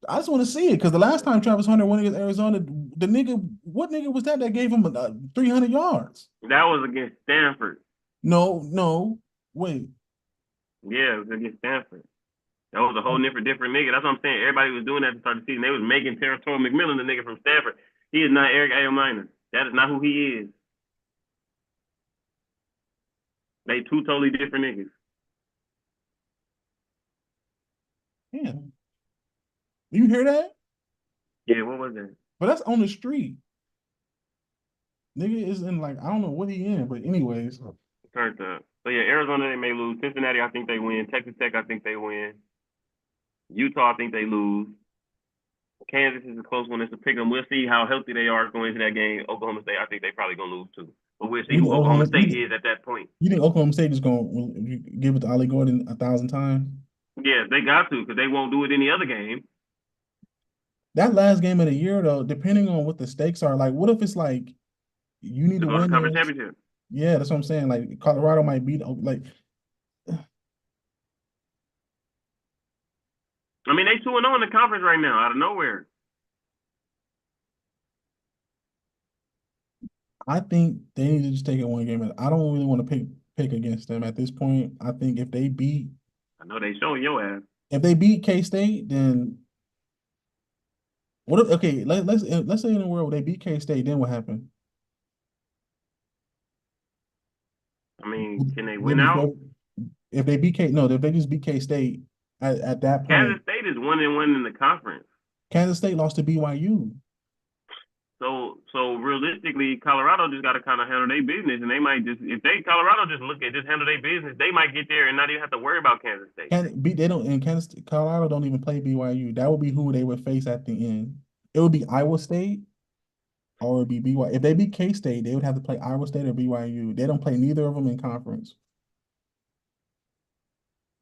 I just want to see it because the last time Travis Hunter went against Arizona, what nigga was that gave him 300 yards? That was against Stanford. No, no, wait. Yeah, it was against Stanford. That was a whole different nigga. That's what I'm saying. Everybody was doing that to start the season. They was making Territorial McMillan the nigga from Stanford. He is not Eric Ayomina. That is not who he is. They two totally different niggas. Yeah, you hear that? Yeah, what was that? But that's on the street. Nigga is in like I don't know what he in, but anyways. Turned up. So yeah, Arizona they may lose. Cincinnati I think they win. Texas Tech I think they win. Utah I think they lose. Kansas is a close one. It's a pick 'em. We'll see how healthy they are going into that game. Oklahoma State, I think they probably gonna lose too. But we'll see You who think Oklahoma State is at that point. you think Oklahoma State is going to give it to Ollie Gordon 1,000 times? Yeah, they got to because they won't do it any other game. That last game of the year, though, depending on what the stakes are, like, what if it's like you need To to go to win conference this? championship. Yeah, that's what I'm saying. Like Colorado might beat like I mean, they 2-0 in the conference right now out of nowhere. I think they need to just take it one game. I don't really want to pick against them at this point. I think I know they showing your ass. if they beat K State, then what if okay, let's say in a world where they beat K State, then what happened? I mean, can they Then win out? before if they beat K no, if they just beat K State at that point, Kansas State is 1-1 in the conference. Kansas State lost to BYU. So realistically, Colorado just got to kind of handle their business, and they might just if they Colorado just handle their business, they might get there and not even have to worry about Kansas State. They don't in Colorado don't even play BYU. That would be who they would face at the end. It would be Iowa State or it would be BYU. If they beat K State, they would have to play Iowa State or BYU. They don't play neither of them in conference.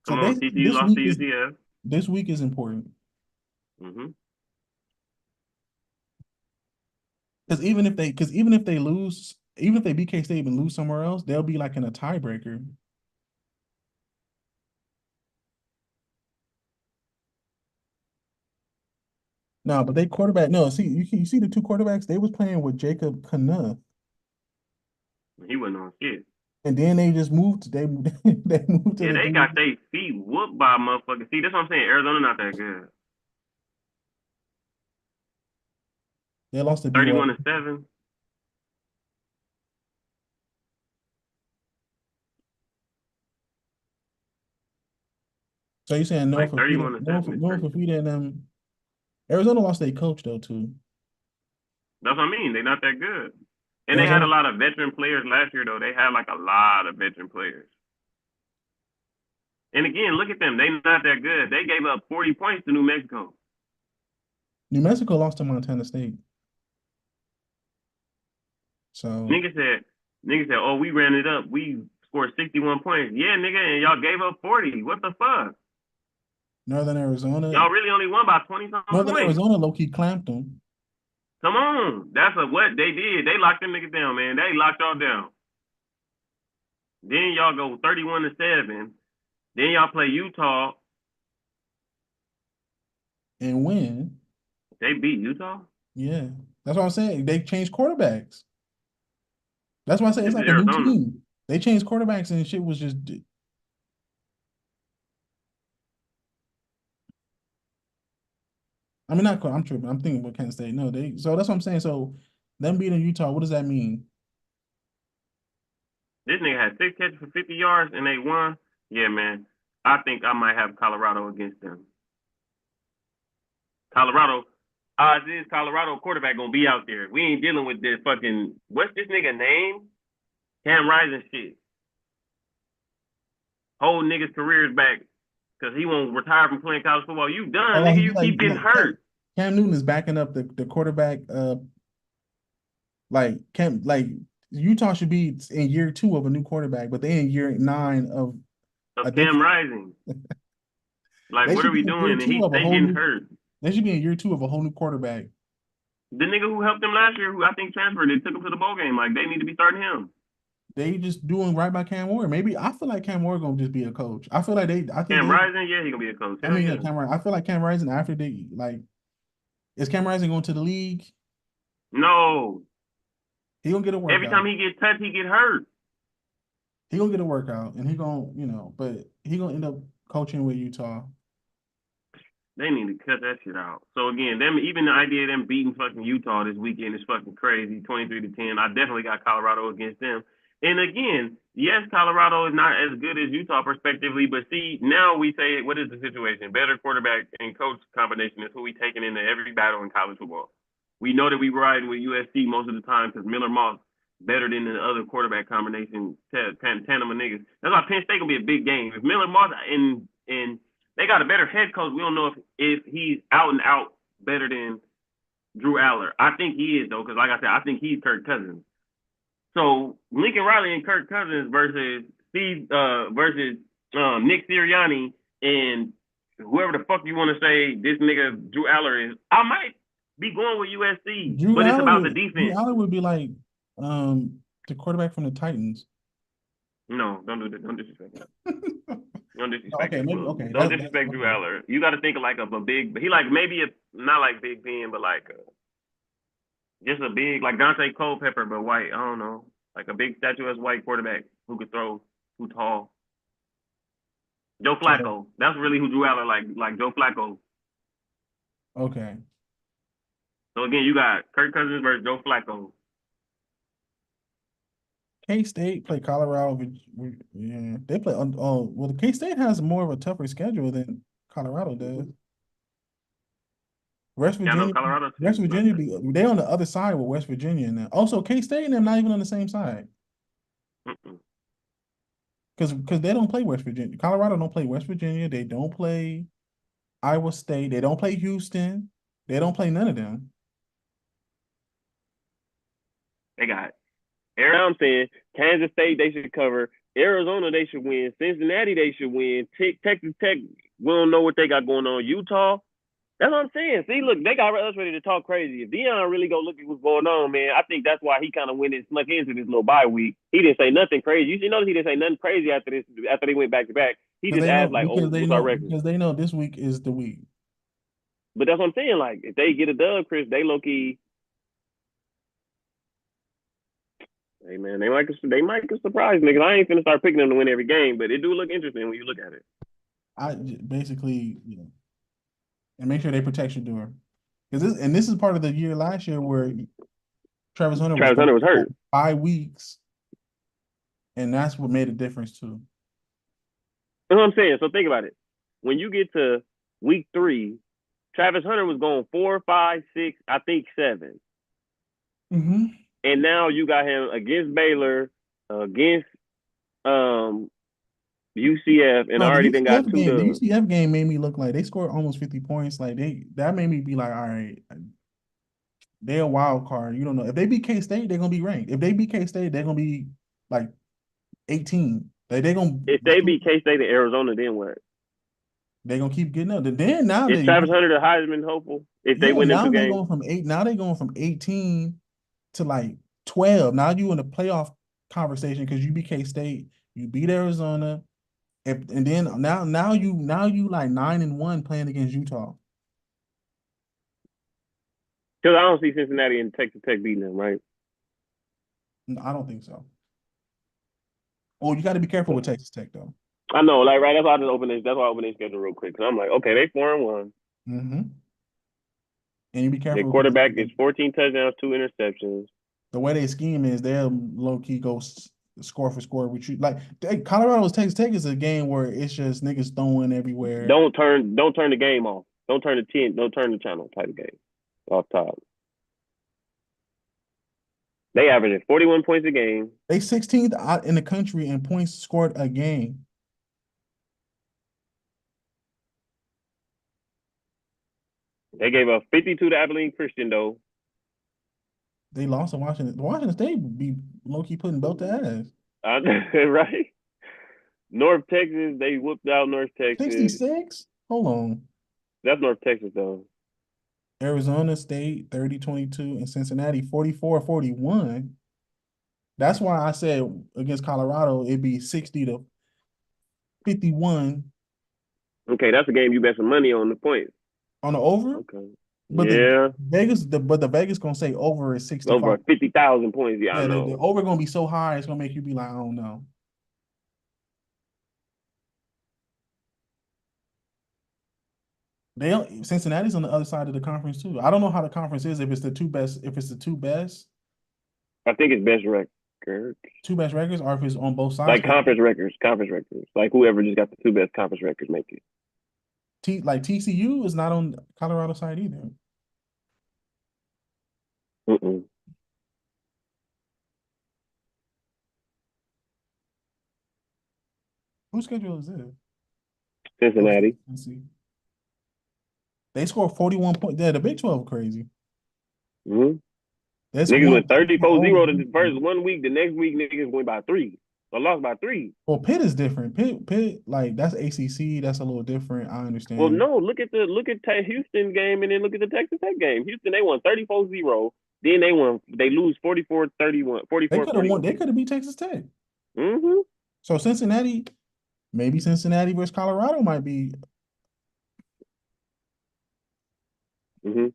So Come on, basically, TCU lost to UCF. this week is important Mm-hmm. because even if they beat K State and lose somewhere else, they'll be like in a tiebreaker. No, but they quarterback. No, see you see the two quarterbacks. They was playing with Jacob Knuth, He wasn't on shit. and then they just moved. They they moved to Yeah, the they dude. got their feet whooped by a motherfucker. See, that's what I'm saying. Arizona not that good. They lost to BYU. 31-7. So you saying no Like for Fida, 31-7 is no for crazy. Fida and Arizona lost their coach though too. That's what I mean. They're not that good. And they had a Arizona lot of veteran players last year, though. They had like a lot of veteran players. And again, look at them. They not that good. They gave up 40 points to New Mexico. New Mexico lost to Montana State. So Nigga said, oh, we ran it up. We scored 61 points. Yeah, nigga, and y'all gave up 40. What the fuck? Northern Arizona, Y'all really only won by 20-something Northern points. Arizona low-key clamped them. Come on. That's what they did. They locked them niggas down, man. They locked y'all down. Then y'all go 31-7. Then y'all play Utah. And win. They beat Utah? Yeah. That's what I'm saying. They changed quarterbacks. That's why I say it's This is like a new Arizona. team. They changed quarterbacks and shit was just I mean not I'm tripping. I'm thinking about Kansas State. No, so that's what I'm saying. So them beating Utah, what does that mean? This nigga had 6 catches for 50 yards and they won. Yeah, man. I think I might have Colorado against them. Colorado, odds is Colorado quarterback gonna be out there. We ain't dealing with this fucking what's this nigga name? Cam Rising shit. Whole nigga's career's back because he won't retire from playing college football. You done, Oh, nigga. he You keep getting like hurt. Cam Newton is backing up the quarterback. Like Utah should be in year 2 of a new quarterback, but they in year 9 of a Of Cam different. Rising. Like, They what are should be we in year doing? And two he's of a they whole getting new. hurt. They should be in year 2 of a whole new quarterback. The nigga who helped them last year, who I think transferred, they took him to the bowl game. Like, they need to be starting him. They just doing right by Cam Ward. Maybe I feel like Cam Ward gonna just be a coach. I feel like I think Cam they. Rising, yeah, he gonna be a coach. I Hell mean, yeah. yeah, Cam Rising. I feel like Cam Rising after they like, is Cam Rising going to the league? No. He gonna get a Every workout. time he gets touched, he get hurt. He gonna get a workout, and he gonna but he gonna end up coaching with Utah. They need to cut that shit out. So again, even the idea of them beating fucking Utah this weekend is fucking crazy. 23-10. I definitely got Colorado against them. And again, yes, Colorado is not as good as Utah prospectively, but see, now we say, what is the situation? Better quarterback and coach combination is who we taking into every battle in college football. We know that we riding with USC most of the time because Miller Moss better than the other quarterback combination tandem of niggas. That's why Penn State gonna be a big game. If Miller Moss and they got a better head coach, we don't know if he's out and out better than Drew Aller. I think he is though, because like I said, I think he's Kirk Cousins. So Lincoln Riley and Kirk Cousins versus Nick Sirianni and whoever the fuck you want to say this nigga Drew Aller is. I might be going with USC, but it's about the Drew defense. Aller would be like the quarterback from the Titans. No, don't do that. Don't disrespect him. Don't disrespect Okay, maybe him. okay. Don't disrespect Drew Aller. You got to think of like a big. He like maybe not like Big Ben, but like just a big like Dante Culpepper, but white. I don't know, like a big statuesque white quarterback who could throw, who tall. Joe Flacco. That's really who Drew Aller like Joe Flacco. Okay. So again, you got Kirk Cousins versus Joe Flacco. K-State play Colorado. Yeah, they play. Oh, well, the K-State has more of a tougher schedule than Colorado does. West Virginia, West Virginia, they on the other side with West Virginia now. Also, K-State and them not even on the same side. Because they don't play West Virginia. Colorado don't play West Virginia. They don't play Iowa State. They don't play Houston. They don't play none of them. They got I'm saying Kansas State they should cover. Arizona they should win. Cincinnati they should win. Texas Tech, we don't know what they got going on. Utah, that's what I'm saying. See, look, they got us ready to talk crazy. If Deion really go look at what's going on, man, I think that's why he kind of went and snuck into this little bye week. He didn't say nothing crazy. You should notice he didn't say nothing crazy after they went back to back. He just asked like, "Oh, what's our record?" Because they know this week is the week. But that's what I'm saying. Like, if they get a dub, Chris, they low key. Hey man, they might surprise niggas. I ain't finna start picking them to win every game, but it do look interesting when you look at it. I basically, and make sure they protect your door. This is part of the year last year where Travis Hunter was hurt 5 weeks, and that's what made a difference too. That's what I'm saying. So think about it. When you get to week 3, Travis Hunter was going 4, 5, 6, I think 7. Mm-hmm. And now you got him against Baylor, against UCF, and already then got 2 dubs. The UCF game made me look like they scored almost 50 points. Like that made me be like, all right, they're a wild card. You don't know if they beat K-State, they're gonna be ranked. If they beat K-State, they're gonna be like 18. Like they're gonna. If they beat K-State and Arizona, then what? They're gonna keep getting up. Then now is Travis Hunter the Heisman hopeful if they win them 2 games? Now they're going from 18 to like 12. Now you in the playoff conversation because you beat K-State, you beat Arizona, and then now you like 9-1 playing against Utah. Because I don't see Cincinnati and Texas Tech beating them, right? No, I don't think so. Well, you got to be careful with Texas Tech though. I know, like right. That's why I just open this. That's why I open this schedule real quick because I'm like, okay, they 4-1. Mm-hmm. And you be careful. Their quarterback is 14 touchdowns, 2 interceptions. The way they scheme is they'll low key go score for score. Which like Colorado's Texas Tech is a game where it's just niggas throwing everywhere. Don't turn the game off. Don't turn the channel type of game off top. They averaging 41 points a game. They 16th out in the country in points scored a game. They gave up 52 to Abilene Christian though. They lost to Washington. Washington State be low key putting belt to ass. Right. North Texas, they whooped out North Texas. 66? Hold on. That's North Texas though. Arizona State 30-22 and Cincinnati 44-41. That's why I said against Colorado it'd be 60-51. Okay, that's a game you bet some money on the points. On the over? Okay. But yeah. The Vegas gonna say over is 65. Over 50,000 points. Yeah, I know. The over gonna be so high, it's gonna make you be like, I don't know. Cincinnati's on the other side of the conference too. I don't know how the conference is if it's the two best. I think it's best records. 2 best records, or if it's on both sides. Like conference records. Like whoever just got the 2 best conference records make it. TCU is not on Colorado side either. Mm-mm. Whose schedule is this? Cincinnati. They scored 41 points. Yeah, the Big 12 crazy. Mm-hmm. That's Niggas one went 34-0 the first team. 1 week. The next week, niggas went by 3. So lost by 3. Well, Pitt is different. Pitt, like that's ACC. That's a little different. I Well, understand. no, look at Houston game and then look at the Texas Tech game. Houston, they won 34-0. Then they lose 44-31, They could have won. 44-41. They could have beat Texas Tech. Mm-hmm. So Cincinnati, maybe Cincinnati versus Colorado might be. Mm-hmm.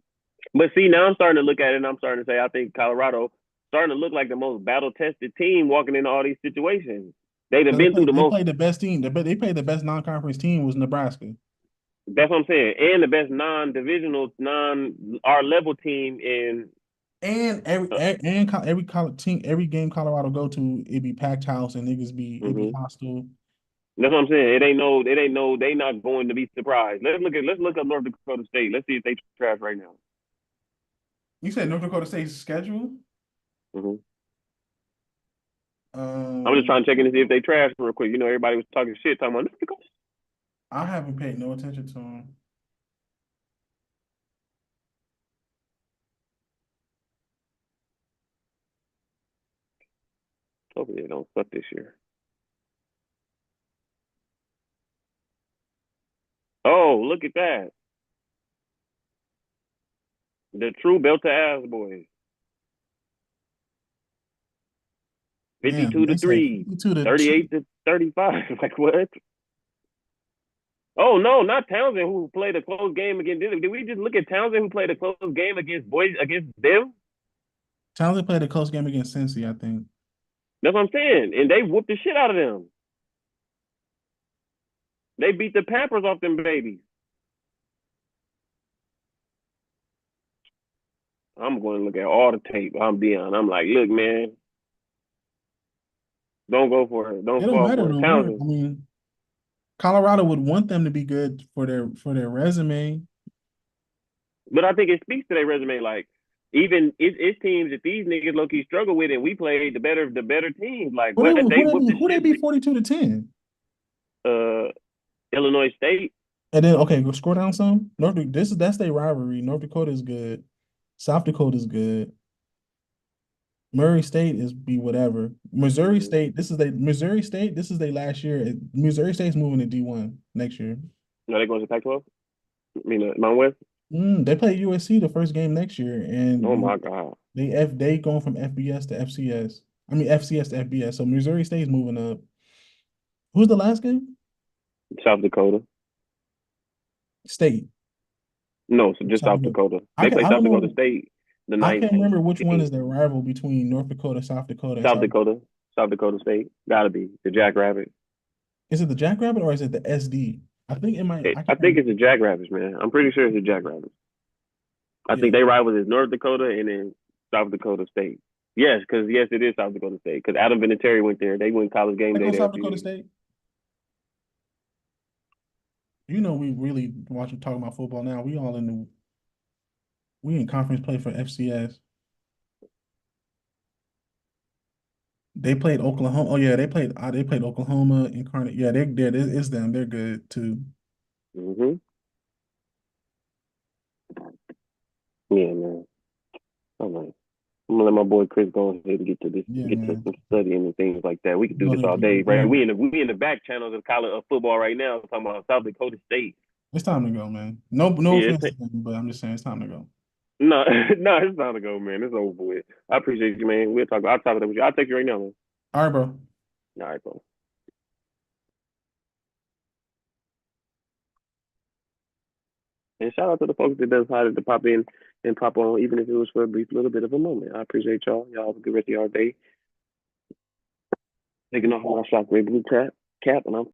But see, now I'm starting to look at it and I'm starting to say I think Colorado starting to look like the most battle-tested team walking into all these situations. They've been through the They most. played the best team. They played the best non-conference team was Nebraska. That's what I'm saying. And the best non-divisional, non-our level team in. And every college team, every game Colorado go to, it be packed house and niggas it be Mm-hmm. hostile. That's what I'm saying. They not going to be surprised. Let's look up North Dakota State. Let's see if they trash right now. You said North Dakota State's schedule? Mm-hmm. I'm just trying to check in to see if they trash real quick. You know, everybody was talking shit, talking about North Dakota. I haven't paid no attention to them. Hopefully they don't suck this year. Oh, look at that. The true belt to ass boys. 52-3, 38-35. Like what? Oh no, not Townsend who played a close game against them. Did we just look at Townsend who played a close game against them? Townsend played a close game against Cincy, I think. That's what I'm saying. And they whooped the shit out of them. They beat the Pampers off them babies. I'm going to look at all the tape. I'm like, look, man, don't go for it. Don't It don't fall matter for it. though. Townsend. I mean, Colorado would want them to be good for their resume. But I think it speaks to their resume. Like, even it's teams that these niggas low key struggle with, and we played the better teams. Like, what they whooped the Who they shit. beat 42-10? Illinois State. And then okay, go scroll down some. That's their rivalry. North Dakota is good. South Dakota is good. Murray State is be whatever. Missouri State. This is their last year. Missouri State's moving to D1 next year. No, they going to Pac-12. I mean, Mountain West. They play USC the first game next year, and Oh my god, they going from FBS to FCS. I mean FCS to FBS. So Missouri State's moving up. Who's the last game? South Dakota. State. No, so just South Dakota. They play South Dakota State the I 19th. can't remember which one is their rival between North Dakota, South Dakota, and South Dakota State. Gotta be the Jackrabbits. Is it the Jackrabbit or is it the SD? I think it might. I think it's the Jackrabbits, man. I'm pretty sure it's the Jackrabbits. I think they rivals is North Dakota and then South Dakota State. Yes, it is South Dakota State. Because Adam Vinatieri went there. They went college game day there. South Dakota State. You know, we really talking about football now. We in conference play for FCS. They played Oklahoma. Oh yeah, they played Oklahoma Incarnate. Yeah, it's them. They're good too. Mm-hmm. Yeah, man. All right. I'm gonna let my boy Chris go ahead and get to some studying and things like that. We could do this all day, right? We in the back channels of college of football right now, talking about South Dakota State. It's time to go, man. No offense, but I'm just saying it's time to go. No, it's time to go, man. It's over with. I appreciate you, man. I'll talk with you. I'll text you right now, man. All right, bro. All right, bro. And shout out to the folks that decided to pop in and pop on, even if it was for a brief little bit of a moment. I appreciate y'all. Y'all have a good rest of your day. Taking off my Shockwave blue cap, and I'm